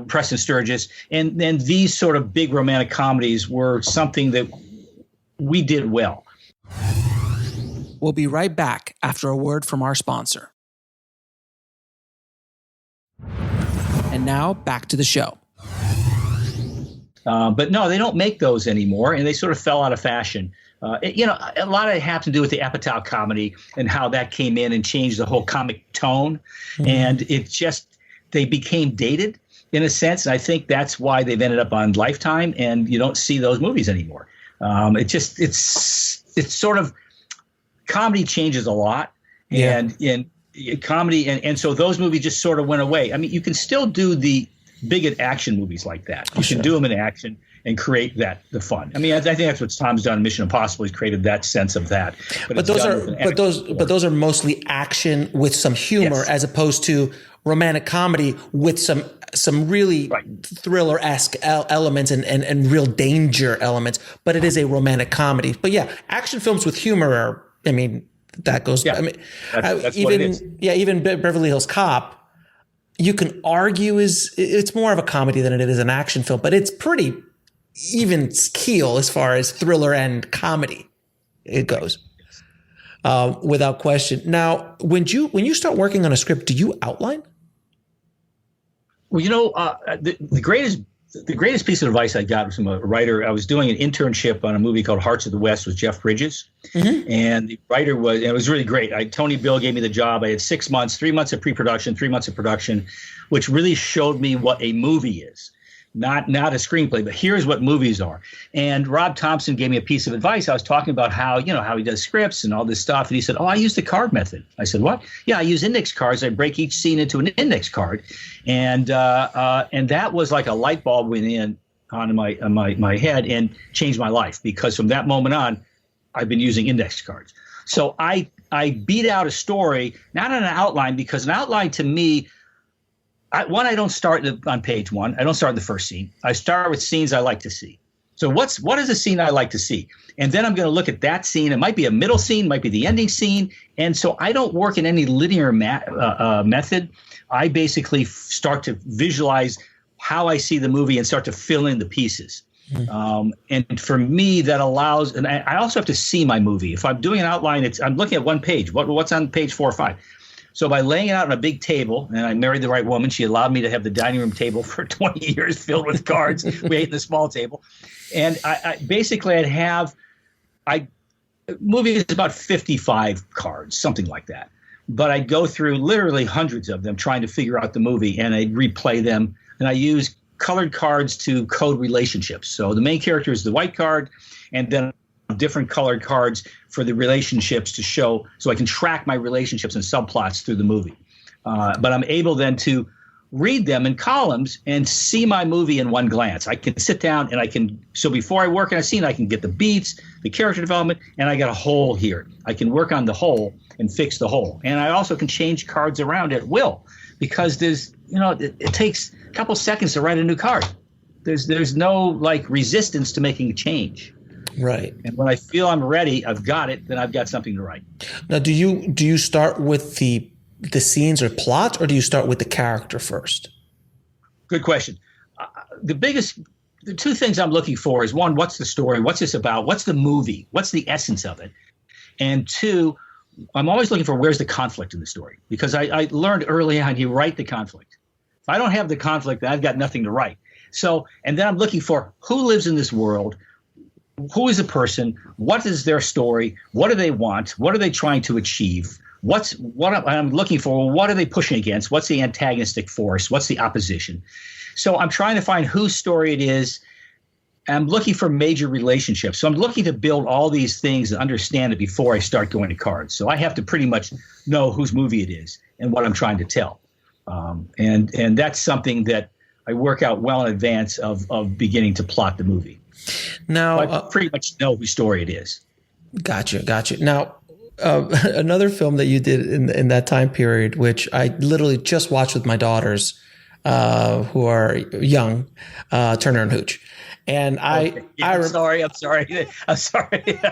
Speaker 3: Preston Sturgis, and then these sort of big romantic comedies were something that we did well.
Speaker 2: We'll be right back after a word from our sponsor. And now back to the show.
Speaker 3: But no, they don't make those anymore, and they sort of fell out of fashion. A lot of it had to do with the Apatow comedy and how that came in and changed the whole comic tone. Mm-hmm. And they became dated in a sense. And I think that's why they've ended up on Lifetime, and you don't see those movies anymore. It's sort of comedy changes a lot.
Speaker 4: Yeah.
Speaker 3: And in comedy, and so those movies just sort of went away. I mean, you can still do the bigot action movies like that. You can do them in action and create the fun. I mean, I think that's what Tom's done in Mission Impossible. He's created that sense of that.
Speaker 4: But those are mostly action with some humor, as opposed to romantic comedy with some really thriller-esque elements and real danger elements. But it is a romantic comedy. But yeah, action films with humor are, I mean, that goes.
Speaker 3: Yeah,
Speaker 4: I mean,
Speaker 3: that's
Speaker 4: even
Speaker 3: what it is.
Speaker 4: Even Beverly Hills Cop, you can argue it's more of a comedy than it is an action film, but it's pretty even keel as far as thriller and comedy it goes, without question. Now, when you start working on a script, do you outline?
Speaker 3: Well, the greatest piece of advice I got was from a writer. I was doing an internship on a movie called Hearts of the West with Jeff Bridges. Mm-hmm. And the writer it was really great. Tony Bill gave me the job. I had 6 months, 3 months of pre-production, 3 months of production, which really showed me what a movie is. Not a screenplay, but here's what movies are. And Rob Thompson gave me a piece of advice. I was talking about how he does scripts and all this stuff. And he said, I use the card method. I said, what? Yeah, I use index cards. I break each scene into an index card. And that was like a light bulb went in on my head and changed my life, because from that moment on, I've been using index cards. So I beat out a story, not on an outline, because an outline to me, I don't start on page one. I don't start in the first scene. I start with scenes I like to see. So what is a scene I like to see? And then I'm going to look at that scene. It might be a middle scene, might be the ending scene. And so I don't work in any linear method. I basically start to visualize how I see the movie and start to fill in the pieces. Mm-hmm. And for me, that allows, and I also have to see my movie. If I'm doing an outline, I'm looking at one page. What's on page 4 or 5? So by laying it out on a big table, and I married the right woman, she allowed me to have the dining room table for 20 years filled with cards. We ate the small table. And movie is about 55 cards, something like that. But I'd go through literally hundreds of them trying to figure out the movie, and I'd replay them. And I use colored cards to code relationships. So the main character is the white card, and then different colored cards for the relationships to show, so I can track my relationships and subplots through the movie. But I'm able then to read them in columns and see my movie in one glance. I can sit down and so before I work on a scene, I can get the beats, the character development, and I got a hole here. I can work on the hole and fix the hole. And I also can change cards around at will, because it takes a couple seconds to write a new card. There's no resistance to making a change.
Speaker 4: Right.
Speaker 3: And when I feel I'm ready, I've got it, then I've got something to write.
Speaker 4: Now, do you start with the scenes or plot, or do you start with the character first?
Speaker 3: Good question. The two things I'm looking for is, one, what's the story? What's this about? What's the movie? What's the essence of it? And two, I'm always looking for where's the conflict in the story, because I learned early on, you write the conflict. If I don't have the conflict, then I've got nothing to write. So, and then I'm looking for who lives in this world. Who is a person? What is their story? What do they want? What are they trying to achieve? What I'm looking for? What are they pushing against? What's the antagonistic force? What's the opposition? So I'm trying to find whose story it is. I'm looking for major relationships. So I'm looking to build all these things and understand it before I start going to cards. So I have to pretty much know whose movie it is and what I'm trying to tell. And that's something that I work out well in advance of beginning to plot the movie.
Speaker 4: Now,
Speaker 3: I pretty much know whose story it is.
Speaker 4: Gotcha. Now, Another film that you did in that time period, which I literally just watched with my daughters, who are young, Turner and Hooch. And I'm sorry.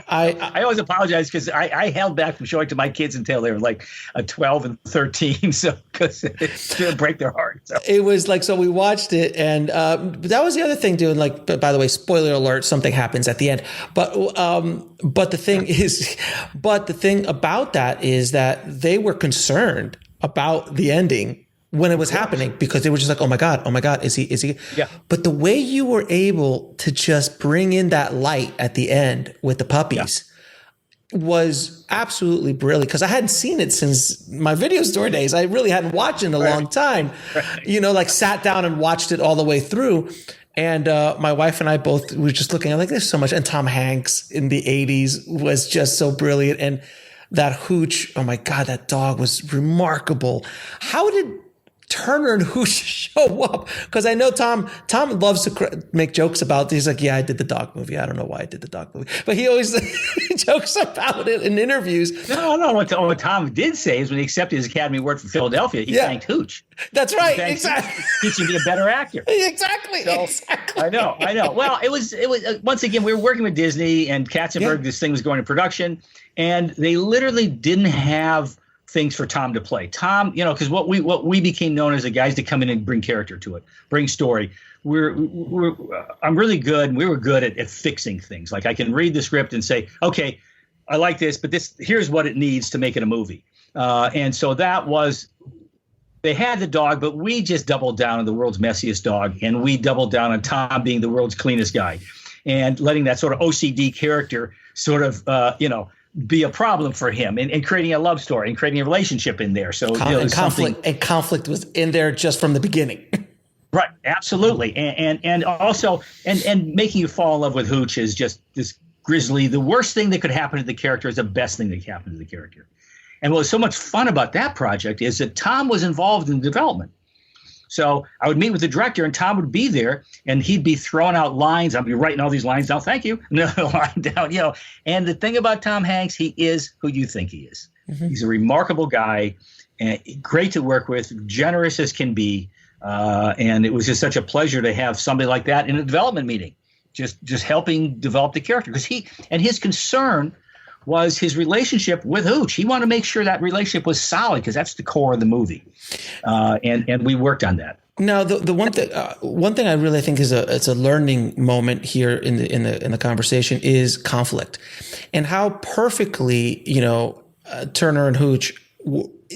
Speaker 4: I
Speaker 3: always apologize because I held back from showing to my kids until they were like 12 and 13. So because it's going to break their heart. So.
Speaker 4: It was like, so we watched it, and that was the other thing, dude. Like, by the way, spoiler alert, something happens at the end. But the thing about that is that they were concerned about the ending when it was happening, because they were just like, oh my God, is he?
Speaker 3: Yeah.
Speaker 4: But the way you were able to just bring in that light at the end with the puppies was absolutely brilliant, because I hadn't seen it since my video store days. I really hadn't watched it in a long time, like sat down and watched it all the way through. And my wife and I both were just looking at like, there's so much. And Tom Hanks in the 80s was just so brilliant. And that Hooch, oh my God, that dog was remarkable. How did Turner and Hooch show up? Because I know Tom loves to make jokes about, he's like, yeah, I did the dog movie. I don't know why I did the dog movie, but he always jokes about it in interviews.
Speaker 3: No. What Tom did say is when he accepted his Academy Award for Philadelphia, he thanked Hooch.
Speaker 4: That's right. Exactly.
Speaker 3: Teaching me a better actor.
Speaker 4: Exactly.
Speaker 3: I know. Well, it was once again, we were working with Disney and Katzenberg. This thing was going to production, and they literally didn't have things for Tom to play. Tom, because what we became known as the guys that come in and bring character to it, bring story. I'm really good, and we were good at fixing things. Like I can read the script and say, okay, I like this, but here's what it needs to make it a movie. And so that was, they had the dog, but we just doubled down on the world's messiest dog, and we doubled down on Tom being the world's cleanest guy, and letting that sort of OCD character sort of, be a problem for him, and creating a love story and creating a relationship in there. So
Speaker 4: conflict was in there just from the beginning.
Speaker 3: Right. Absolutely. And also, and making you fall in love with Hooch is just this grisly, the worst thing that could happen to the character is the best thing that could happen to the character. And what was so much fun about that project is that Tom was involved in development. So I would meet with the director, and Tom would be there, and he'd be throwing out lines. I'd be writing all these lines down. Thank you. Another line down, And the thing about Tom Hanks, he is who you think he is. Mm-hmm. He's a remarkable guy, and great to work with, generous as can be. And it was just such a pleasure to have somebody like that in a development meeting, just helping develop the character. Because his concern was his relationship with Hooch. He wanted to make sure that relationship was solid, because that's the core of the movie. And we worked on that.
Speaker 4: Now, the one thing I really think is it's a learning moment here in the conversation is conflict, and how perfectly Turner and Hooch,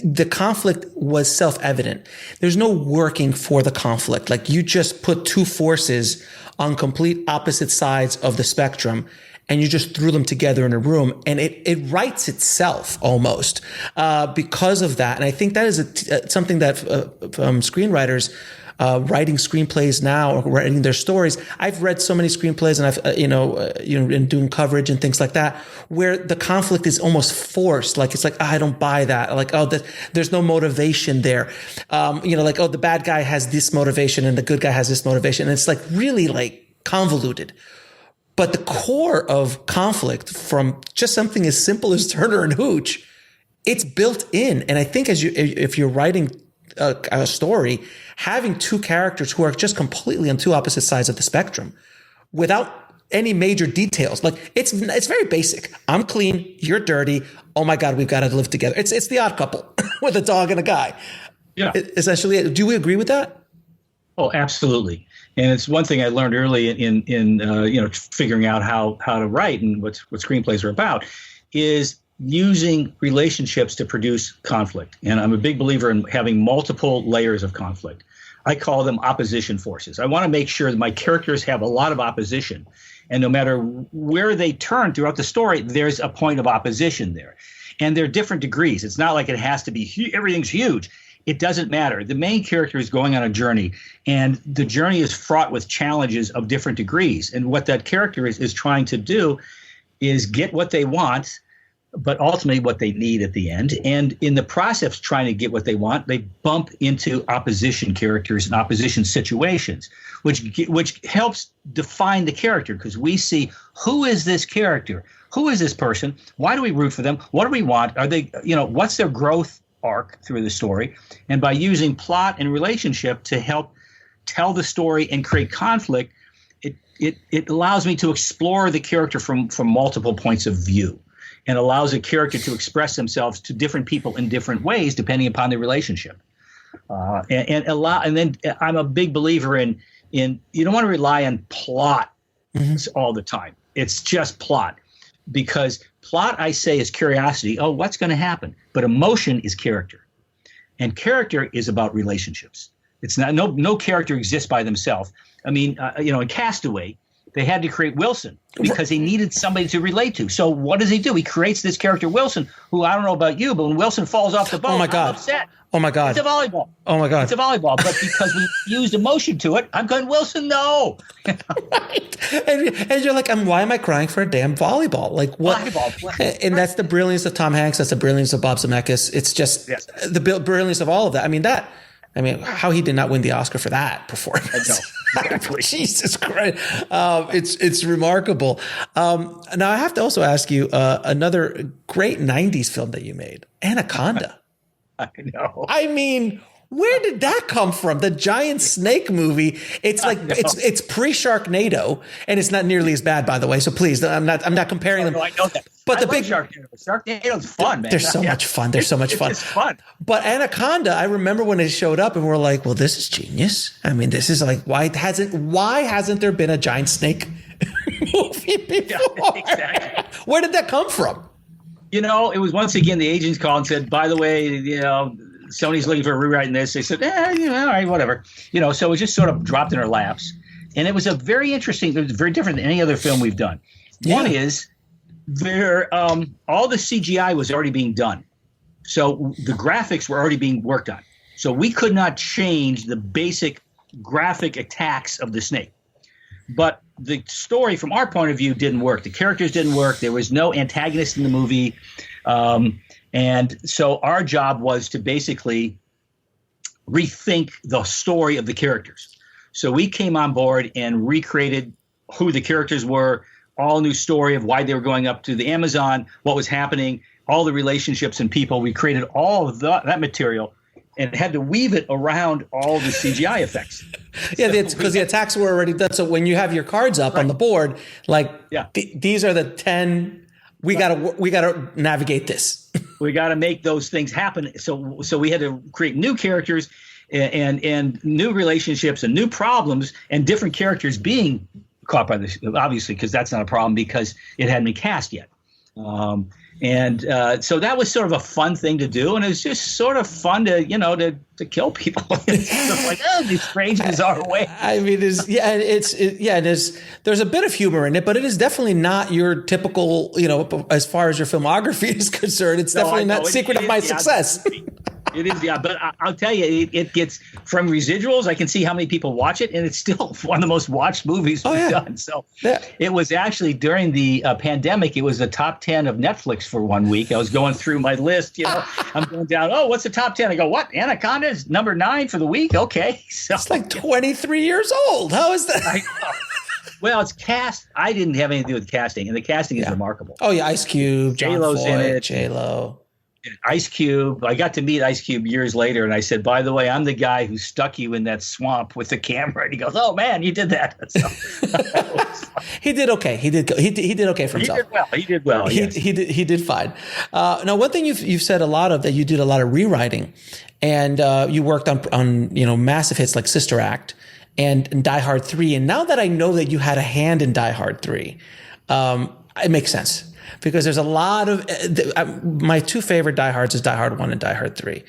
Speaker 4: the conflict was self-evident. There's no working for the conflict. Like, you just put two forces on complete opposite sides of the spectrum, and you just threw them together in a room, and it writes itself almost because of that. And I think that is something that screenwriters writing screenplays now, or writing their stories. I've read so many screenplays, and I've in doing coverage and things like that, where the conflict is almost forced. Like, it's like, I don't buy that. Like, there's no motivation there. The bad guy has this motivation and the good guy has this motivation, and it's like really like convoluted. But the core of conflict, from just something as simple as Turner and Hooch, it's built in. And I think if you're writing a story, having two characters who are just completely on two opposite sides of the spectrum, without any major details, like it's very basic. I'm clean, you're dirty. Oh my God, we've got to live together. It's the Odd Couple with a dog and a guy.
Speaker 3: Yeah,
Speaker 4: essentially. Do we agree with that?
Speaker 3: Oh, absolutely. And it's one thing I learned early in figuring out how to write and what screenplays are about, is using relationships to produce conflict. And I'm a big believer in having multiple layers of conflict. I call them opposition forces. I want to make sure that my characters have a lot of opposition, and no matter where they turn throughout the story, there's a point of opposition there. And there are different degrees. It's not like it has to be everything's huge. It doesn't matter. The main character is going on a journey, and the journey is fraught with challenges of different degrees. And what that character is trying to do is get what they want, but ultimately what they need at the end. And in the process of trying to get what they want, they bump into opposition characters and opposition situations, which helps define the character, because we see, who is this character? Who is this person? Why do we root for them? What do we want? Are they, what's their growth arc through the story? And by using plot and relationship to help tell the story and create conflict, it allows me to explore the character from multiple points of view, and allows a character to express themselves to different people in different ways depending upon the relationship. And then I'm a big believer in you don't want to rely on plot all the time. It's just plot, because plot, I say, is curiosity. Oh, what's going to happen? But emotion is character, and character is about relationships. It's not, no character exists by themselves. I mean, in Castaway, they had to create Wilson because he needed somebody to relate to. So what does he do? He creates this character Wilson, who, I don't know about you, but when Wilson falls off the boat, I'm upset.
Speaker 4: Oh my God.
Speaker 3: It's a volleyball.
Speaker 4: Oh my God.
Speaker 3: It's a volleyball. But because we used emotion to it, I'm going, Wilson, no.
Speaker 4: Right. And you're like, why am I crying for a damn volleyball? Like what? Volleyball. And that's the brilliance of Tom Hanks. That's the brilliance of Bob Zemeckis. It's just the brilliance of all of that. I mean, how he did not win the Oscar for that performance. Jesus Christ. It's remarkable. Now I have to also ask you another great 90s film that you made, Anaconda.
Speaker 3: I know.
Speaker 4: I mean, where did that come from? The giant snake movie. It's like it's pre-Sharknado, and it's not nearly as bad, by the way. So please, I'm not comparing them.
Speaker 3: No, I know that.
Speaker 4: But
Speaker 3: I love Sharknado. Sharknado's fun, man.
Speaker 4: There's so much fun. There's so much fun.
Speaker 3: It's fun.
Speaker 4: But Anaconda, I remember when it showed up, and we're like, well, this is genius. I mean, this is like, why hasn't there been a giant snake movie before?
Speaker 3: Exactly.
Speaker 4: Where did that come from?
Speaker 3: It was once again the agents called and said, by the way, Sony's looking for rewriting this. They said, all right, whatever. So it was just sort of dropped in our laps. And it was it was very different than any other film we've done. Yeah. One is all the CGI was already being done. So the graphics were already being worked on. So we could not change the basic graphic attacks of the snake. But the story, from our point of view, didn't work. The characters didn't work. There was no antagonist in the movie. And so our job was to basically rethink the story of the characters. So we came on board and recreated who the characters were, all new story of why they were going up to the Amazon, what was happening, all the relationships and people. We created all of that material and had to weave it around all the CGI effects.
Speaker 4: Because the attacks were already done. So when you have your cards up on the board, these are the 10. We gotta navigate this.
Speaker 3: We got to make those things happen. So we had to create new characters and new relationships and new problems, and different characters being caught by this, obviously, because that's not a problem because it hadn't been cast yet. So that was sort of a fun thing to do, and it was just sort of fun to kill people. It's like, these strange, bizarre way.
Speaker 4: I mean, there's a bit of humor in it, but it is definitely not your typical, as far as your filmography is concerned. It's definitely not secret of my success.
Speaker 3: It is, but I'll tell you, it gets from residuals. I can see how many people watch it, and it's still one of the most watched movies we've done. So it was actually during the pandemic. It was the top 10 of Netflix for 1 week. I was going through my list. I'm going down. Oh, what's the top 10? I go, what? Anaconda is number 9 for the week. Okay, so
Speaker 4: it's like 23 years old. How is that?
Speaker 3: I know. Well, it's cast. I didn't have anything to do with casting, and the casting is remarkable.
Speaker 4: Oh yeah, Ice Cube,
Speaker 3: J-Lo's in it.
Speaker 4: J-Lo.
Speaker 3: Ice Cube. I got to meet Ice Cube years later, and I said, by the way, I'm the guy who stuck you in that swamp with the camera. And he goes, oh man, you did that. So,
Speaker 4: he did okay. He did okay for himself.
Speaker 3: He did well. Yes.
Speaker 4: He did fine. Now, one thing you've said a lot of, that you did a lot of rewriting, and you worked on massive hits like Sister Act and Die Hard 3. And now that I know that you had a hand in Die Hard 3, it makes sense. Because there's a lot of my two favorite Die Hards is Die Hard 1 and Die Hard 3,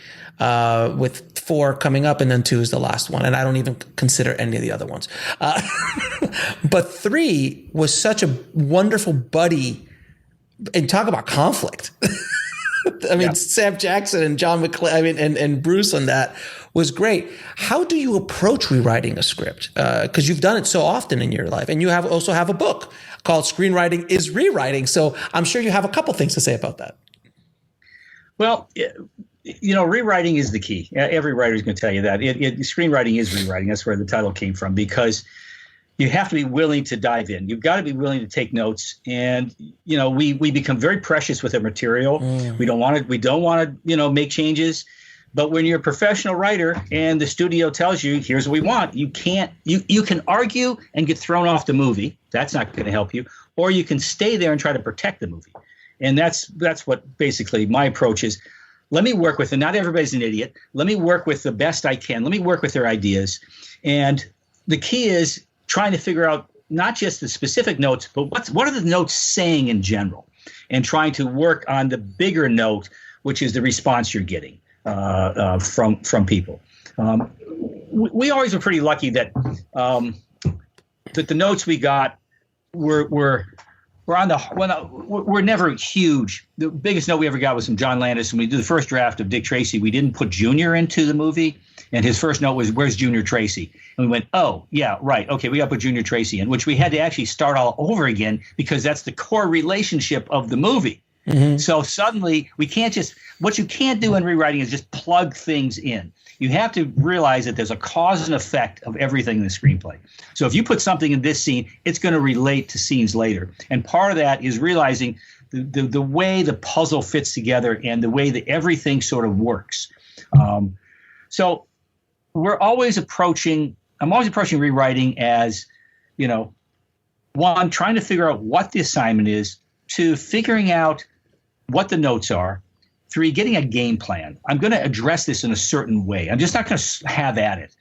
Speaker 4: with 4 coming up, and then 2 is the last one. And I don't even consider any of the other ones. But 3 was such a wonderful buddy, and talk about conflict. I mean, Sam Jackson and John McClane, and Bruce on that was great. How do you approach rewriting a script? Because you've done it so often in your life, and you also have a book called Screenwriting Is Rewriting. So I'm sure you have a couple things to say about that.
Speaker 3: Well, rewriting is the key. Every writer is going to tell you that. Screenwriting is rewriting. That's where the title came from, because you have to be willing to dive in. You've got to be willing to take notes. And, we become very precious with our material. We don't want to, make changes. But when you're a professional writer and the studio tells you, here's what we want, you can argue and get thrown off the movie. That's not going to help you. Or you can stay there and try to protect the movie. And that's what basically my approach is. Let me work with it. Not everybody's an idiot. Let me work with the best I can. Let me work with their ideas. And the key is trying to figure out not just the specific notes, but what are the notes saying in general, and trying to work on the bigger note, which is the response you're getting from people. We always were pretty lucky that the notes we got were never huge. The biggest note we ever got was from John Landis. When we did the first draft of Dick Tracy, we didn't put Junior into the movie. And his first note was, "Where's Junior Tracy?" And we went, "Oh, yeah, right. Okay, we got to put Junior Tracy in," which we had to actually start all over again, because that's the core relationship of the movie. Mm-hmm. So suddenly what you can't do in rewriting is just plug things in. You have to realize that there's a cause and effect of everything in the screenplay. So if you put something in this scene, it's going to relate to scenes later. And part of that is realizing the way the puzzle fits together and the way that everything sort of works. So I'm always approaching rewriting as, one, trying to figure out what the assignment is, two, figuring out what the notes are, three, getting a game plan. I'm going to address this in a certain way. I'm just not going to have at it.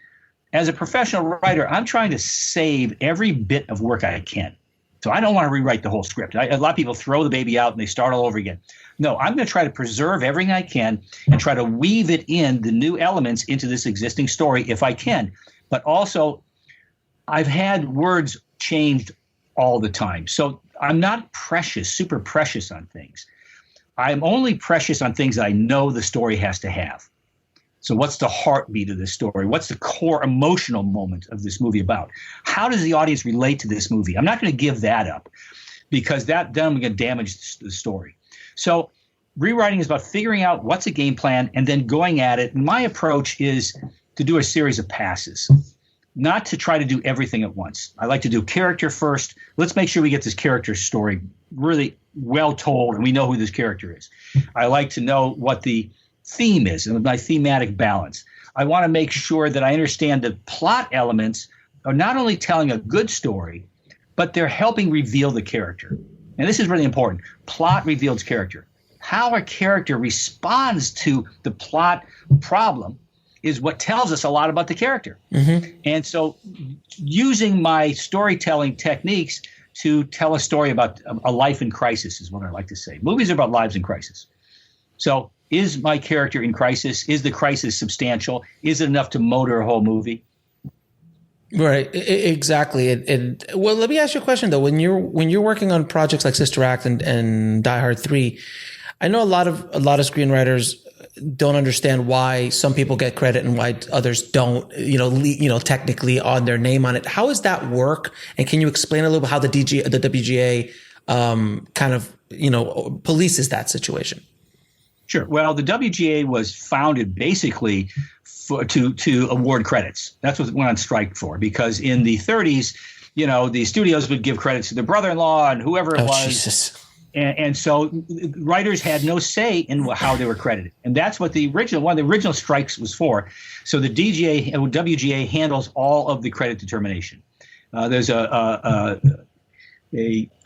Speaker 3: As a professional writer, I'm trying to save every bit of work I can. So I don't want to rewrite the whole script. A lot of people throw the baby out and they start all over again. No, I'm going to try to preserve everything I can and try to weave it in, the new elements, into this existing story if I can. But also, I've had words changed all the time. So I'm not super precious on things. I'm only precious on things that I know the story has to have. So what's the heartbeat of this story? What's the core emotional moment of this movie about? How does the audience relate to this movie? I'm not going to give that up, because then I'm going to damage the story. So rewriting is about figuring out what's a game plan and then going at it. And my approach is to do a series of passes, not to try to do everything at once. I like to do character first. Let's make sure we get this character story really well told and we know who this character is. I like to know what the theme is and my thematic balance. I want to make sure that I understand the plot elements are not only telling a good story, but they're helping reveal the character. And this is really important. Plot reveals character. How a character responds to the plot problem is what tells us a lot about the character. Mm-hmm. And so using my storytelling techniques to tell a story about a life in crisis is what I like to say. Movies are about lives in crisis. So is my character in crisis? Is the crisis substantial? Is it enough to motor a whole movie?
Speaker 4: Right, exactly. And well, let me ask you a question though. When you're working on projects like Sister Act and Die Hard 3, I know a lot of screenwriters don't understand why some people get credit and why others don't, technically on their name on it. How does that work? And can you explain a little bit how the WGA kind of, polices that situation?
Speaker 3: Sure. Well, the WGA was founded basically to award credits. That's what it went on strike for, because in the 30s, the studios would give credits to their brother-in-law and whoever it was.
Speaker 4: Jesus.
Speaker 3: And so writers had no say in how they were credited. And that's what one of the original strikes was for. So the WGA handles all of the credit determination. There's a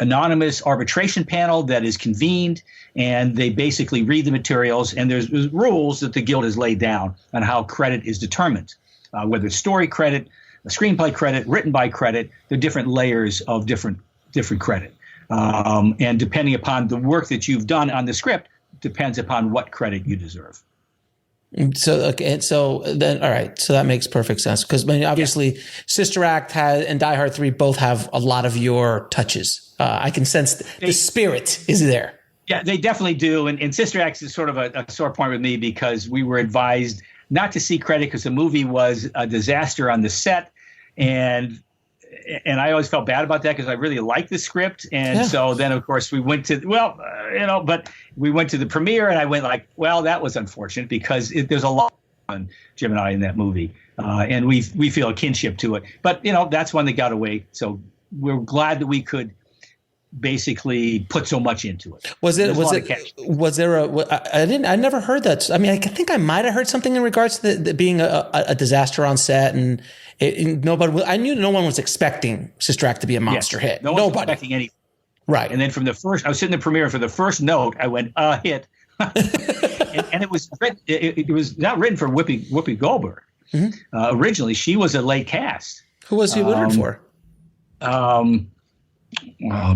Speaker 3: anonymous arbitration panel that is convened, and they basically read the materials, and there's rules that the guild has laid down on how credit is determined, whether it's story credit, a screenplay credit, written by credit. There are different layers of different credit. And depending upon the work that you've done on the script, depends upon what credit you deserve.
Speaker 4: So then, all right. So that makes perfect sense, because obviously, Sister Act and Die Hard 3 both have a lot of your touches. I can sense the spirit is there.
Speaker 3: Yeah, they definitely do. And Sister Act is sort of a sore point with me, because we were advised not to see credit because the movie was a disaster on the set, and I always felt bad about that because I really liked the script. And so then, of course, we went to, but we went to the premiere and I went like, well, that was unfortunate because there's a lot on Jim and I in that movie. And we feel a kinship to it. But, that's one that got away. So we're glad that we could basically put so much into it.
Speaker 4: I never heard that. I mean, I think I might have heard something in regards to the being a disaster on set, and I knew no one was expecting Sister Act to be a monster hit.
Speaker 3: Nobody was expecting anything. Right. And then I was sitting in the premiere, and for the first note, I went, hit. and it was written, it was not written for Whoopi Goldberg. Mm-hmm. Originally, she was a late cast. Who was he written for? I'm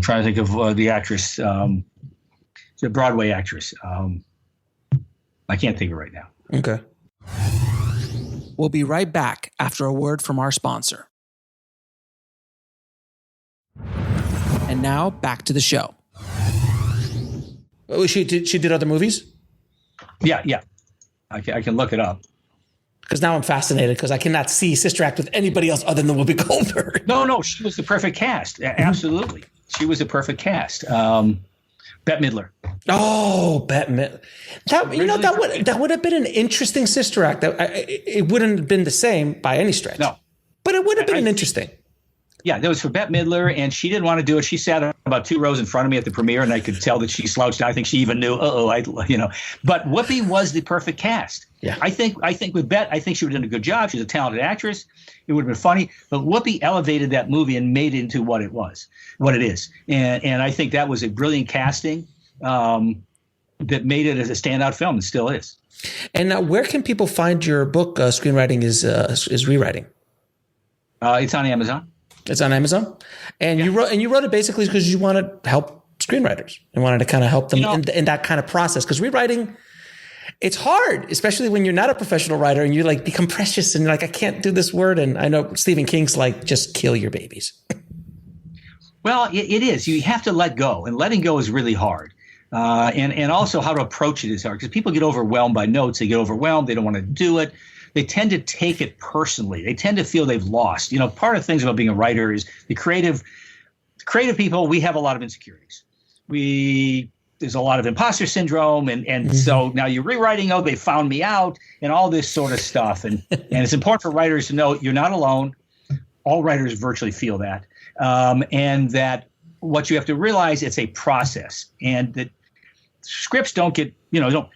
Speaker 3: trying to think of the actress. She's a Broadway actress. I can't think of it right now.
Speaker 4: Okay.
Speaker 2: We'll be right back after a word from our sponsor. And now back to the show.
Speaker 4: Oh, she did other movies?
Speaker 3: Yeah. I can look it up.
Speaker 4: Because now I'm fascinated because I cannot see Sister Act with anybody else other than Whoopi Goldberg.
Speaker 3: No, she was the perfect cast. Absolutely. She was the perfect cast. Bette Midler.
Speaker 4: Oh, Bette Midler. That would have been an interesting Sister Act. It wouldn't have been the same by any stretch.
Speaker 3: No.
Speaker 4: But it would have been interesting.
Speaker 3: Yeah, that was for Bette Midler, and she didn't want to do it. She sat about 2 rows in front of me at the premiere, and I could tell that she slouched down. I think she even knew, But Whoopi was the perfect cast.
Speaker 4: Yeah.
Speaker 3: I think with Bette, I think she would have done a good job. She's a talented actress. It would have been funny. But Whoopi elevated that movie and made it into what it is. And I think that was a brilliant casting that made it as a standout film and still is.
Speaker 4: And now where can people find your book, Screenwriting is Rewriting?
Speaker 3: It's on Amazon.
Speaker 4: It's on Amazon, and you wrote it basically because you wanted to help screenwriters and wanted to kind of help them in that kind of process. Because rewriting, it's hard, especially when you're not a professional writer and you like become precious and you're like, I can't do this word. And I know Stephen King's like, just kill your babies.
Speaker 3: Well, it is. You have to let go, and letting go is really hard. And also how to approach it is hard because people get overwhelmed by notes. They get overwhelmed. They don't want to do it. They tend to take it personally. They tend to feel they've lost. Part of the things about being a writer is the creative people, we have a lot of insecurities. There's a lot of imposter syndrome. And so now you're rewriting, they found me out and all this sort of stuff. And it's important for writers to know you're not alone. All writers virtually feel that. And that what you have to realize, it's a process. And that scripts don't get,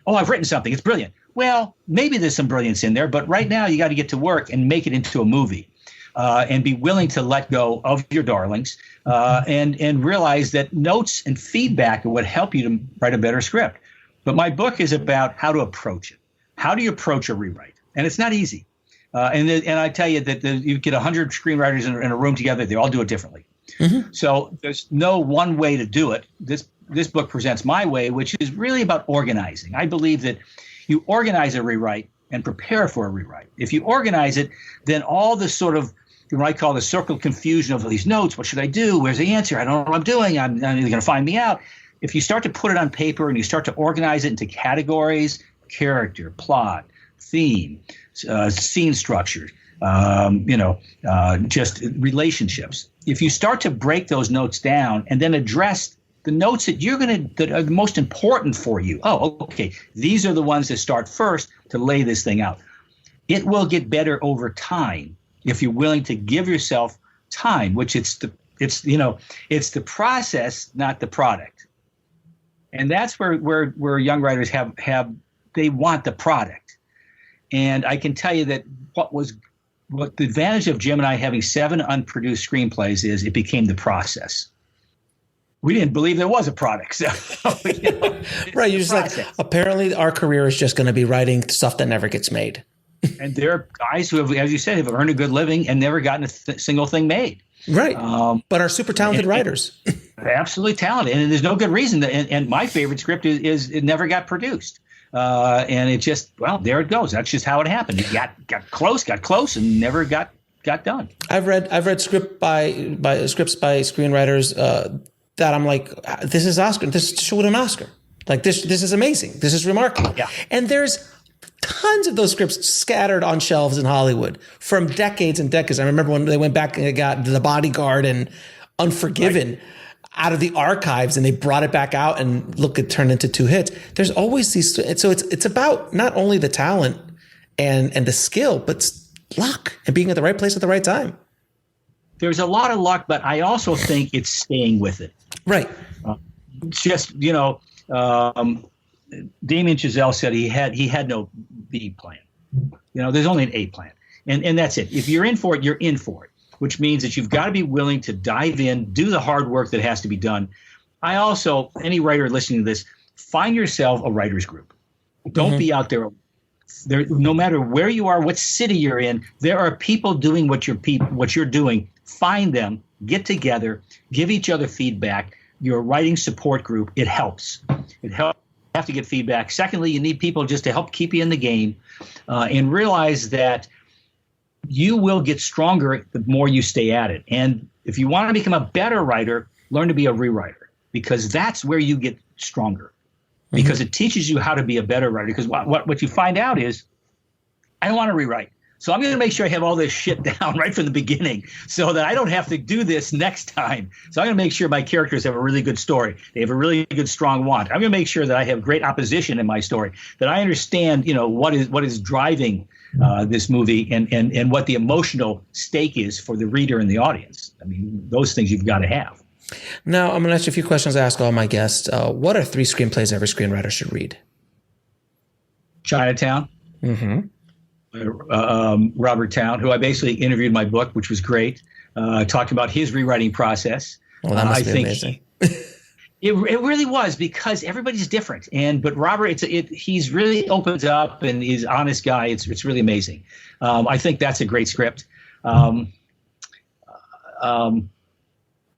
Speaker 3: I've written something. It's brilliant. Well, maybe there's some brilliance in there, but right now you got to get to work and make it into a movie and be willing to let go of your darlings and realize that notes and feedback are what help you to write a better script. But my book is about how to approach it. How do you approach a rewrite? And it's not easy. And I tell you that you get 100 screenwriters in a room together, they all do it differently. Mm-hmm. So there's no one way to do it. This book presents my way, which is really about organizing. I believe that you organize a rewrite and prepare for a rewrite. If you organize it, then all the sort of what I call the circle of confusion of these notes, what should I do? Where's the answer? I don't know what I'm doing. I'm going to find me out. If you start to put it on paper and you start to organize it into categories, character, plot, theme, scene structure, just relationships. If you start to break those notes down and then address the notes that that are the most important for you. Oh, okay. These are the ones that start first to lay this thing out. It will get better over time if you're willing to give yourself time, which it's the process, not the product. And that's where young writers they want the product. And I can tell you that what the advantage of Jim and I having 7 unproduced screenplays is it became the process. We didn't believe there was a product. So,
Speaker 4: right. You're just like, apparently our career is just going to be writing stuff that never gets made.
Speaker 3: And there are guys who have, as you said, have earned a good living and never gotten a single thing made.
Speaker 4: Right. But are super talented writers.
Speaker 3: Absolutely talented. And there's no good reason. And my favorite script is it never got produced. And it just, there it goes. That's just how it happened. It got close and never got done.
Speaker 4: I've read scripts by screenwriters that I'm like, this is Oscar. This should win an Oscar. Like this is amazing. This is remarkable.
Speaker 3: Yeah.
Speaker 4: And there's tons of those scripts scattered on shelves in Hollywood from decades and decades. I remember when they went back and they got The Bodyguard and Unforgiven out of the archives, and they brought it back out, and look, it turned into 2 hits. There's always these. So it's about not only the talent and the skill, but luck and being at the right place at the right time.
Speaker 3: There's a lot of luck, but I also think it's staying with it.
Speaker 4: Right.
Speaker 3: Just, Damien Chazelle said he had no B plan. There's only an A plan. And that's it. If you're in for it, you're in for it, which means that you've got to be willing to dive in, do the hard work that has to be done. I also, any writer listening to this, find yourself a writer's group. Don't be out there. No matter where you are, what city you're in, there are people doing what you're doing. Find them, get together, give each other feedback. Your writing support group, it helps. It helps. You have to get feedback. Secondly, you need people just to help keep you in the game, and realize that you will get stronger the more you stay at it. And if you want to become a better writer, learn to be a rewriter, because that's where you get stronger, because it teaches you how to be a better writer. Because what you find out is, I don't want to rewrite. So I'm going to make sure I have all this shit down right from the beginning so that I don't have to do this next time. So I'm going to make sure my characters have a really good story. They have a really good, strong want. I'm going to make sure that I have great opposition in my story, that I understand, what is driving this movie and what the emotional stake is for the reader and the audience. I mean, those things you've got to have.
Speaker 4: Now, I'm going to ask you a few questions I ask all my guests. What are 3 screenplays every screenwriter should read?
Speaker 3: Chinatown. Robert Towne, who I basically interviewed in my book, which was great. Talked about his rewriting process.
Speaker 4: Well, that must be amazing.
Speaker 3: It really was, because everybody's different. But Robert, he's really opens up and he's an honest guy. It's really amazing. I think that's a great script. I'm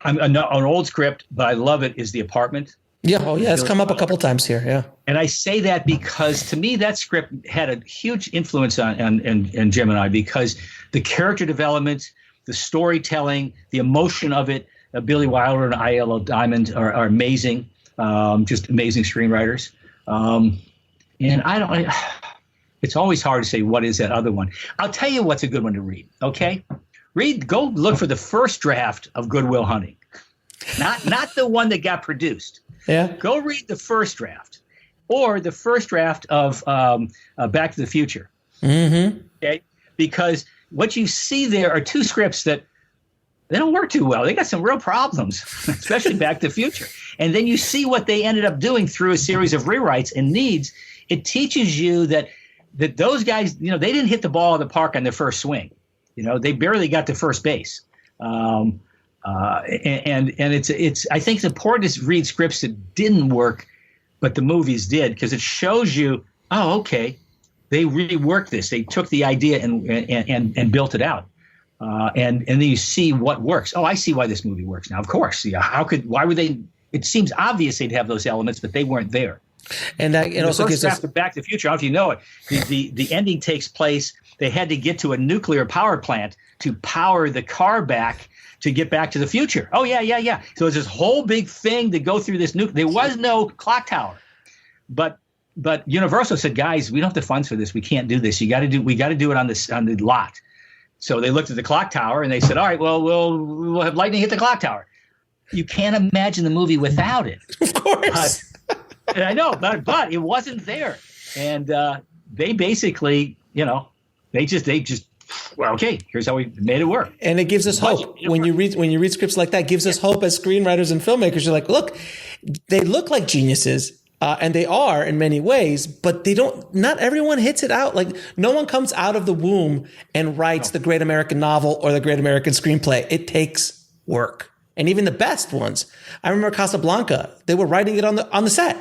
Speaker 3: an old script, but I love it, is The Apartment.
Speaker 4: Yeah. Oh, yeah. It's come up a couple times here. Yeah.
Speaker 3: And I say that because to me, that script had a huge influence on Jim and I, because the character development, the storytelling, the emotion of it, Billy Wilder and I.L.O. Diamond are amazing, just amazing screenwriters. And it's always hard to say, what is that other one? I'll tell you what's a good one to read. Okay. Go look for the first draft of Good Will Hunting. Not the one that got produced.
Speaker 4: Yeah.
Speaker 3: Go read the first draft, or the first draft of Back to the Future. Okay, because what you see there are 2 scripts that they don't work too well. They got some real problems, especially Back to the Future. And then you see what they ended up doing through a series of rewrites and needs. It teaches you that those guys, they didn't hit the ball in the park on their first swing. They barely got to first base. And it's I think it's important to read scripts that didn't work, but the movies did, because it shows you, oh, okay, they reworked this. They took the idea and built it out, and then you see what works. Oh, I see why this movie works now. Of course, yeah. Why would they? It seems obvious they'd have those elements, but they weren't there.
Speaker 4: And that it also gives us
Speaker 3: Back to the Future. I don't know if you know it. The ending takes place. They had to get to a nuclear power plant to power the car back to get back to the future. Oh, yeah. So it's this whole big thing to go through this there was no clock tower. But Universal said, guys, we don't have the funds for this. We can't do this. We got to do it on the lot. So they looked at the clock tower and they said, all right, well, we'll have lightning hit the clock tower. You can't imagine the movie without it.
Speaker 4: Of course.
Speaker 3: I know, but it wasn't there. And they basically, they just well, okay, here's how we made it work.
Speaker 4: And it gives us hope. When you read scripts like that, it gives us hope as screenwriters and filmmakers. You're like, look, they look like geniuses, and they are in many ways, but not everyone hits it out. Like, no one comes out of the womb and writes the great American novel or the great American screenplay. It takes work. And even the best ones. I remember Casablanca, they were writing it on the set.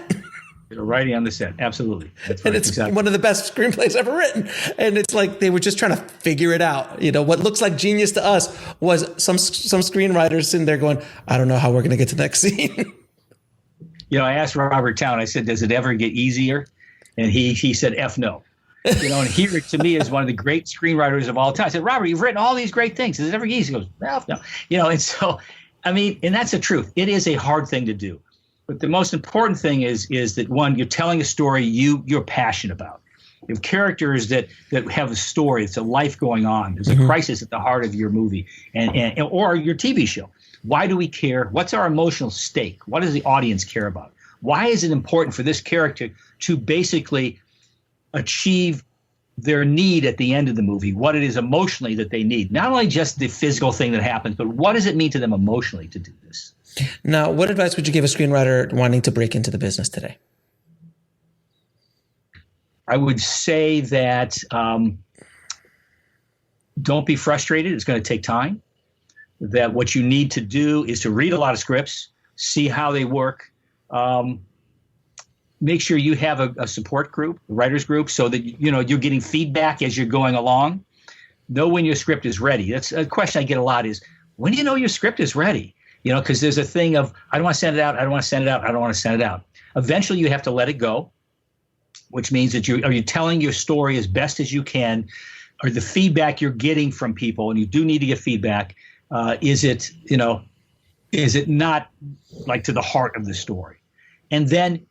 Speaker 3: Writing on the set, absolutely. That's right.
Speaker 4: And it's one of the best screenplays ever written. And it's like they were just trying to figure it out. What looks like genius to us was some screenwriters sitting there going, I don't know how we're going to get to the next scene.
Speaker 3: I asked Robert Towne, I said, does it ever get easier? And he said, F no. And he, to me, is one of the great screenwriters of all time. I said, Robert, you've written all these great things. Does it ever get easy? He goes, F no. And so, and that's the truth. It is a hard thing to do. But the most important thing is that, one, you're telling a story you're passionate about. You have characters that have a story. It's a life going on. There's a crisis at the heart of your movie and or your TV show. Why do we care? What's our emotional stake? What does the audience care about? Why is it important for this character to basically achieve their need at the end of the movie, what it is emotionally that they need? Not only just the physical thing that happens, but what does it mean to them emotionally to do this?
Speaker 4: Now, what advice would you give a screenwriter wanting to break into the business today?
Speaker 3: I would say that don't be frustrated. It's going to take time. That what you need to do is to read a lot of scripts, see how they work. Make sure you have a support group, a writer's group, so that you're getting feedback as you're going along. Know when your script is ready. That's a question I get a lot: is when do you know your script is ready? Because there's a thing of I don't want to send it out, I don't want to send it out, I don't want to send it out. Eventually, you have to let it go, which means that are you telling your story as best as you can, or the feedback you're getting from people, and you do need to get feedback. Is it not like to the heart of the story? And then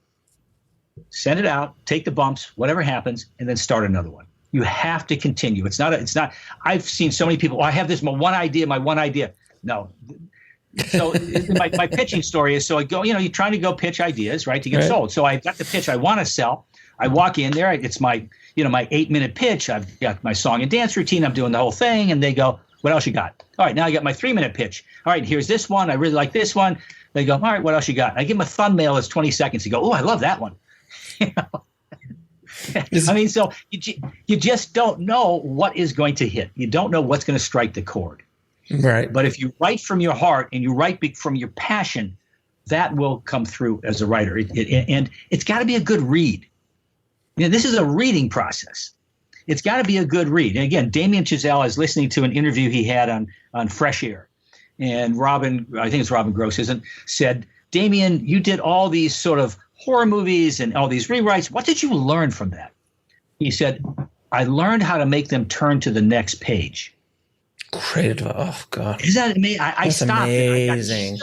Speaker 3: send it out, take the bumps, whatever happens, and then start another one. You have to continue. It's not. I've seen so many people. I have this my one idea. No. So my pitching story is, so I go. You're trying to go pitch ideas, right, to get sold. So I got the pitch I want to sell. I walk in there. It's my 8-minute pitch. I've got my song and dance routine. I'm doing the whole thing, and they go, "What else you got?" All right, now I got my 3-minute pitch. All right, here's this one. I really like this one. They go, "All right, what else you got?" I give them a thumbnail that's 20 seconds. They go, "Oh, I love that one." I mean, so you just don't know what is going to hit. You don't know what's going to strike the chord.
Speaker 4: Right.
Speaker 3: But if you write from your heart and you write from your passion, that will come through as a writer. And it's got to be a good read. This is a reading process. It's got to be a good read. And again, Damien Chazelle, I was listening to an interview he had on Fresh Air. And Robin, I think it's Robin Gross, said, "Damien, you did all these sort of horror movies and all these rewrites. What did you learn from that?" He said, "I learned how to make them turn to the next page."
Speaker 4: Great. Oh, God.
Speaker 3: Isn't that amazing? I stopped.
Speaker 4: Amazing.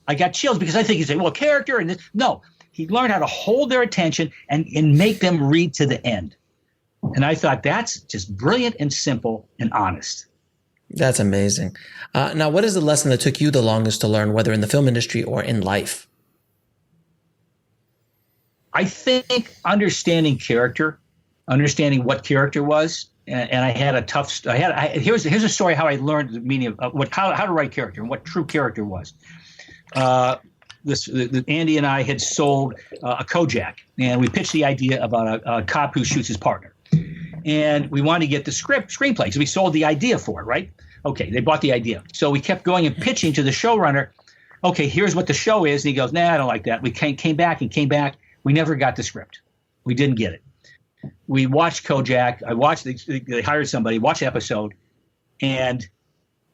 Speaker 3: I got chills because I think you say, well, character and this. No, he learned how to hold their attention and make them read to the end. And I thought that's just brilliant and simple and honest.
Speaker 4: That's amazing. Now, what is the lesson that took you the longest to learn, whether in the film industry or in life?
Speaker 3: I think understanding character, understanding what character was, and I had a tough. Here's a story how I learned the meaning of how to write character and what true character was. Andy and I had sold a Kojak, and we pitched the idea about a cop who shoots his partner, and we wanted to get the screenplay, so we sold the idea for it, right? Okay, they bought the idea, so we kept going and pitching to the showrunner. Okay, here's what the show is, and he goes, "Nah, I don't like that." We came back. We never got the script. We didn't get it. We watched Kojak. They hired somebody, watched the episode, and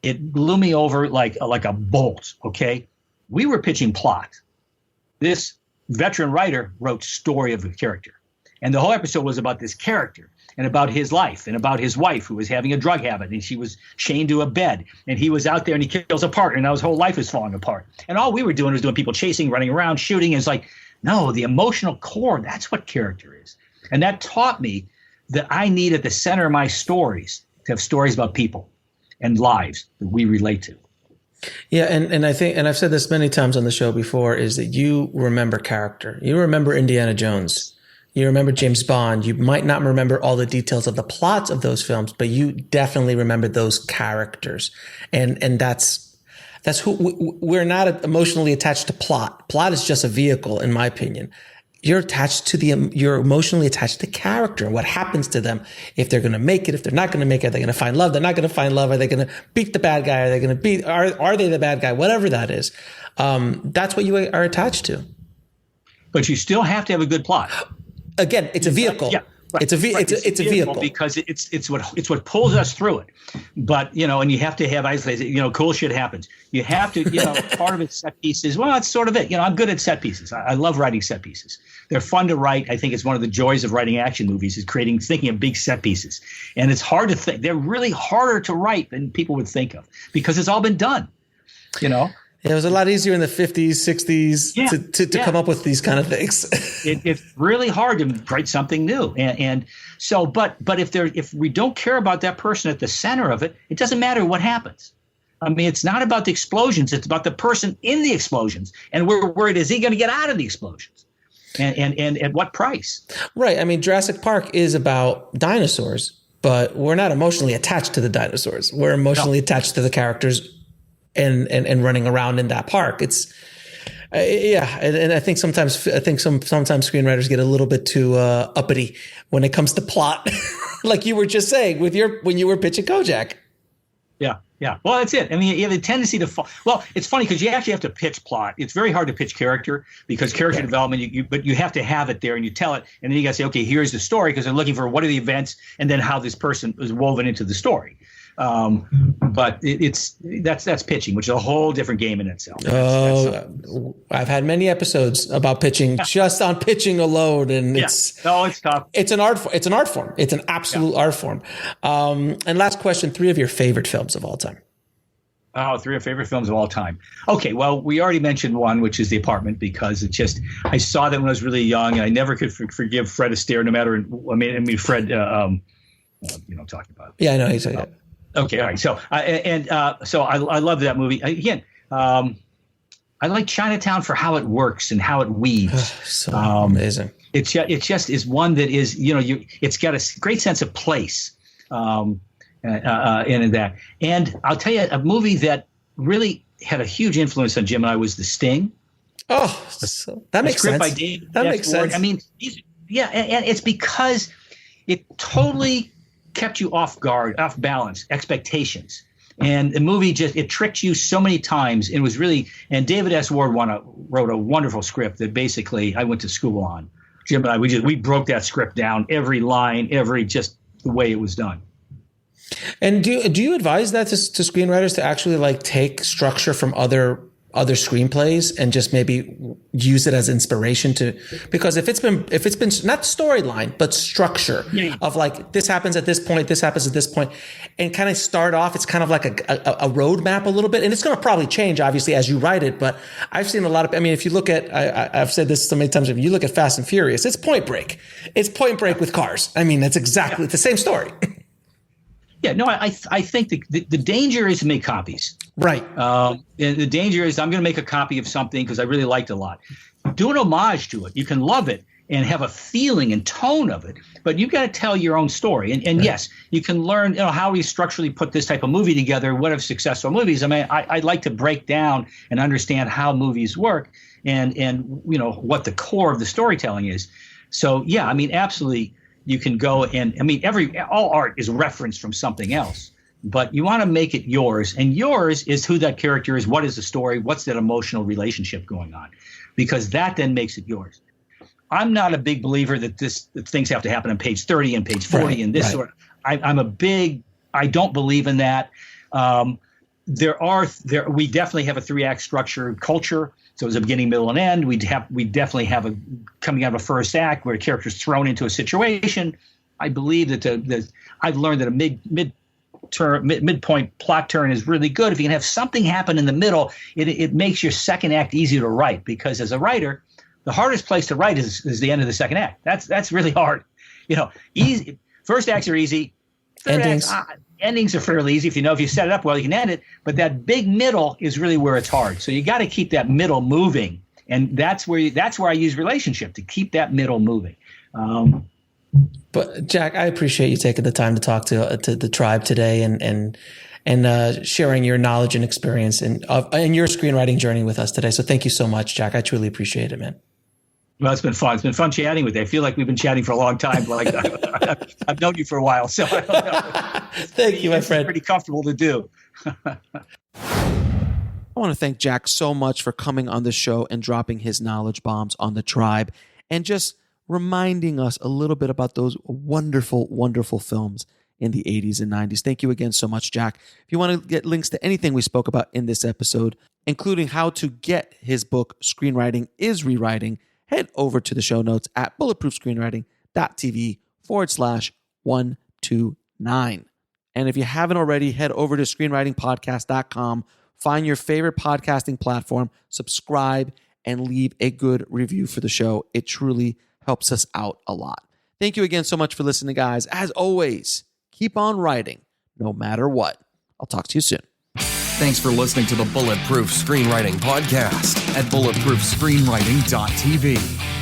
Speaker 3: it blew me over like a bolt, okay? We were pitching plot. This veteran writer wrote story of the character. And the whole episode was about this character and about his life and about his wife who was having a drug habit, and she was chained to a bed, and he was out there and he kills a partner, and now his whole life is falling apart. And all we were doing was doing people chasing, running around, shooting. And it's like, no, the emotional core, that's what character is. And that taught me that I need at the center of my stories to have stories about people and lives that we relate to.
Speaker 4: Yeah, and I think, and I've said this many times on the show before, is that you remember character. You remember Indiana Jones. You remember James Bond. You might not remember all the details of the plots of those films, but you definitely remember those characters. And that's who we're not emotionally attached to plot. Plot is just a vehicle, in my opinion. You're emotionally attached to character and what happens to them. If they're going to make it, if they're not going to make it, are they going to find love? They're not going to find love. Are they going to beat the bad guy? Are they going to are they the bad guy? Whatever that is. That's what you are attached to.
Speaker 3: But you still have to have a good plot.
Speaker 4: Again, it's a vehicle. Yeah. Right, it's a vehicle
Speaker 3: because it's what pulls us through it. But and you have to have isolated. Cool shit happens. You have to. Part of it's set pieces. Well, that's sort of it. I'm good at set pieces. I love writing set pieces. They're fun to write. I think it's one of the joys of writing action movies is thinking of big set pieces. And it's hard to think. They're really harder to write than people would think of because it's all been done.
Speaker 4: It was a lot easier in the 50s, 60s to come up with these kind of things.
Speaker 3: It's really hard to write something new. And so, but if we don't care about that person at the center of it, it doesn't matter what happens. I mean, it's not about the explosions. It's about the person in the explosions. And we're worried, is he going to get out of the explosions? And at what price? Right.
Speaker 4: I mean, Jurassic Park is about dinosaurs, but we're not emotionally attached to the dinosaurs. We're emotionally attached to the characters and running around in that park. It's and I think sometimes sometimes screenwriters get a little bit too uppity when it comes to plot, like you were just saying when you were pitching Kojak.
Speaker 3: Yeah. Well, that's it. I mean, you have a tendency to fall. Well, it's funny because you actually have to pitch plot. It's very hard to pitch character because character development, but you have to have it there and you tell it. And then you got to say, okay, here's the story because they're looking for what are the events and then how this person is woven into the story. But that's pitching, which is a whole different game in itself.
Speaker 4: I've had many episodes about pitching, just on pitching alone, and it's tough. It's an art form. It's an absolute art form. And last question: 3 of your favorite films of all time.
Speaker 3: Oh, 3 of favorite films of all time. Okay, well, we already mentioned one, which is The Apartment, because I saw that when I was really young, and I never could forgive Fred Astaire, no matter. Fred, talking about.
Speaker 4: Yeah, I know. He's like.
Speaker 3: Okay, all right. So I love that movie. Again, I like Chinatown for how it works and how it weaves.
Speaker 4: So amazing.
Speaker 3: It just is one that is, it's got a great sense of place in that. And I'll tell you, a movie that really had a huge influence on Jim and I was The Sting.
Speaker 4: Oh, so that makes sense.
Speaker 3: By David
Speaker 4: that makes sense.
Speaker 3: I mean, and it's because it totally kept you off guard, off balance, expectations. And the movie it tricked you so many times. And it was really, and David S. Ward wrote a wonderful script that basically I went to school on. Jim and I, we broke that script down, every line, just the way it was done.
Speaker 4: And do you advise that to screenwriters to actually like take structure from other screenplays and just maybe use it as inspiration because if it's been not storyline but structure of like this happens at this point, and kind of start off, it's kind of like a roadmap a little bit, and it's going to probably change obviously as you write it. But I've seen a lot of, if you look at, I've said this so many times, if you look at Fast and Furious, it's Point Break with cars. I mean, that's exactly the same story.
Speaker 3: Yeah, no, I think the danger is to make copies.
Speaker 4: Right.
Speaker 3: And the danger is I'm going to make a copy of something because I really liked it a lot. Do an homage to it. You can love it and have a feeling and tone of it, but you've got to tell your own story. And yes, you can learn how we structurally put this type of movie together. What are successful movies? I mean, I'd like to break down and understand how movies work and what the core of the storytelling is. So, yeah, I mean, absolutely. You can go and all art is referenced from something else, but you want to make it yours, and yours is who that character is. What is the story? What's that emotional relationship going on? Because that then makes it yours. I'm not a big believer that things have to happen on page 30 and page 40 and this sort of. I don't believe in that. We definitely have a 3-act structure culture. So it's a beginning, middle, and end. We definitely have a coming out of a first act where a character's thrown into a situation. I believe that I've learned that a midpoint plot turn is really good. If you can have something happen in the middle, it makes your second act easier to write, because as a writer, the hardest place to write is the end of the second act. That's really hard. Easy. First acts are easy. Third
Speaker 4: Endings.
Speaker 3: Endings are fairly easy. If you set it up well, you can end it. But that big middle is really where it's hard. So you got to keep that middle moving, and that's where I use relationship to keep that middle moving.
Speaker 4: But Jack, I appreciate you taking the time to talk to the tribe today and sharing your knowledge and experience and your screenwriting journey with us today. So thank you so much, Jack. I truly appreciate it, man.
Speaker 3: Well, it's been fun. It's been fun chatting with you. I feel like we've been chatting for a long time. Like I've known you for a while, so I don't know.
Speaker 4: Thank you, my friend.
Speaker 3: Pretty comfortable to do.
Speaker 2: I want to thank Jack so much for coming on the show and dropping his knowledge bombs on the tribe and just reminding us a little bit about those wonderful, wonderful films in the 80s and 90s. Thank you again so much, Jack. If you want to get links to anything we spoke about in this episode, including how to get his book, Screenwriting Is Rewriting, head over to the show notes at bulletproofscreenwriting.tv/129. And if you haven't already, head over to screenwritingpodcast.com Find your favorite podcasting platform, subscribe, and leave a good review for the show. It truly helps us out a lot. Thank you again so much for listening, guys. As always, keep on writing, no matter what. I'll talk to you soon.
Speaker 1: Thanks for listening to the Bulletproof Screenwriting Podcast at bulletproofscreenwriting.tv.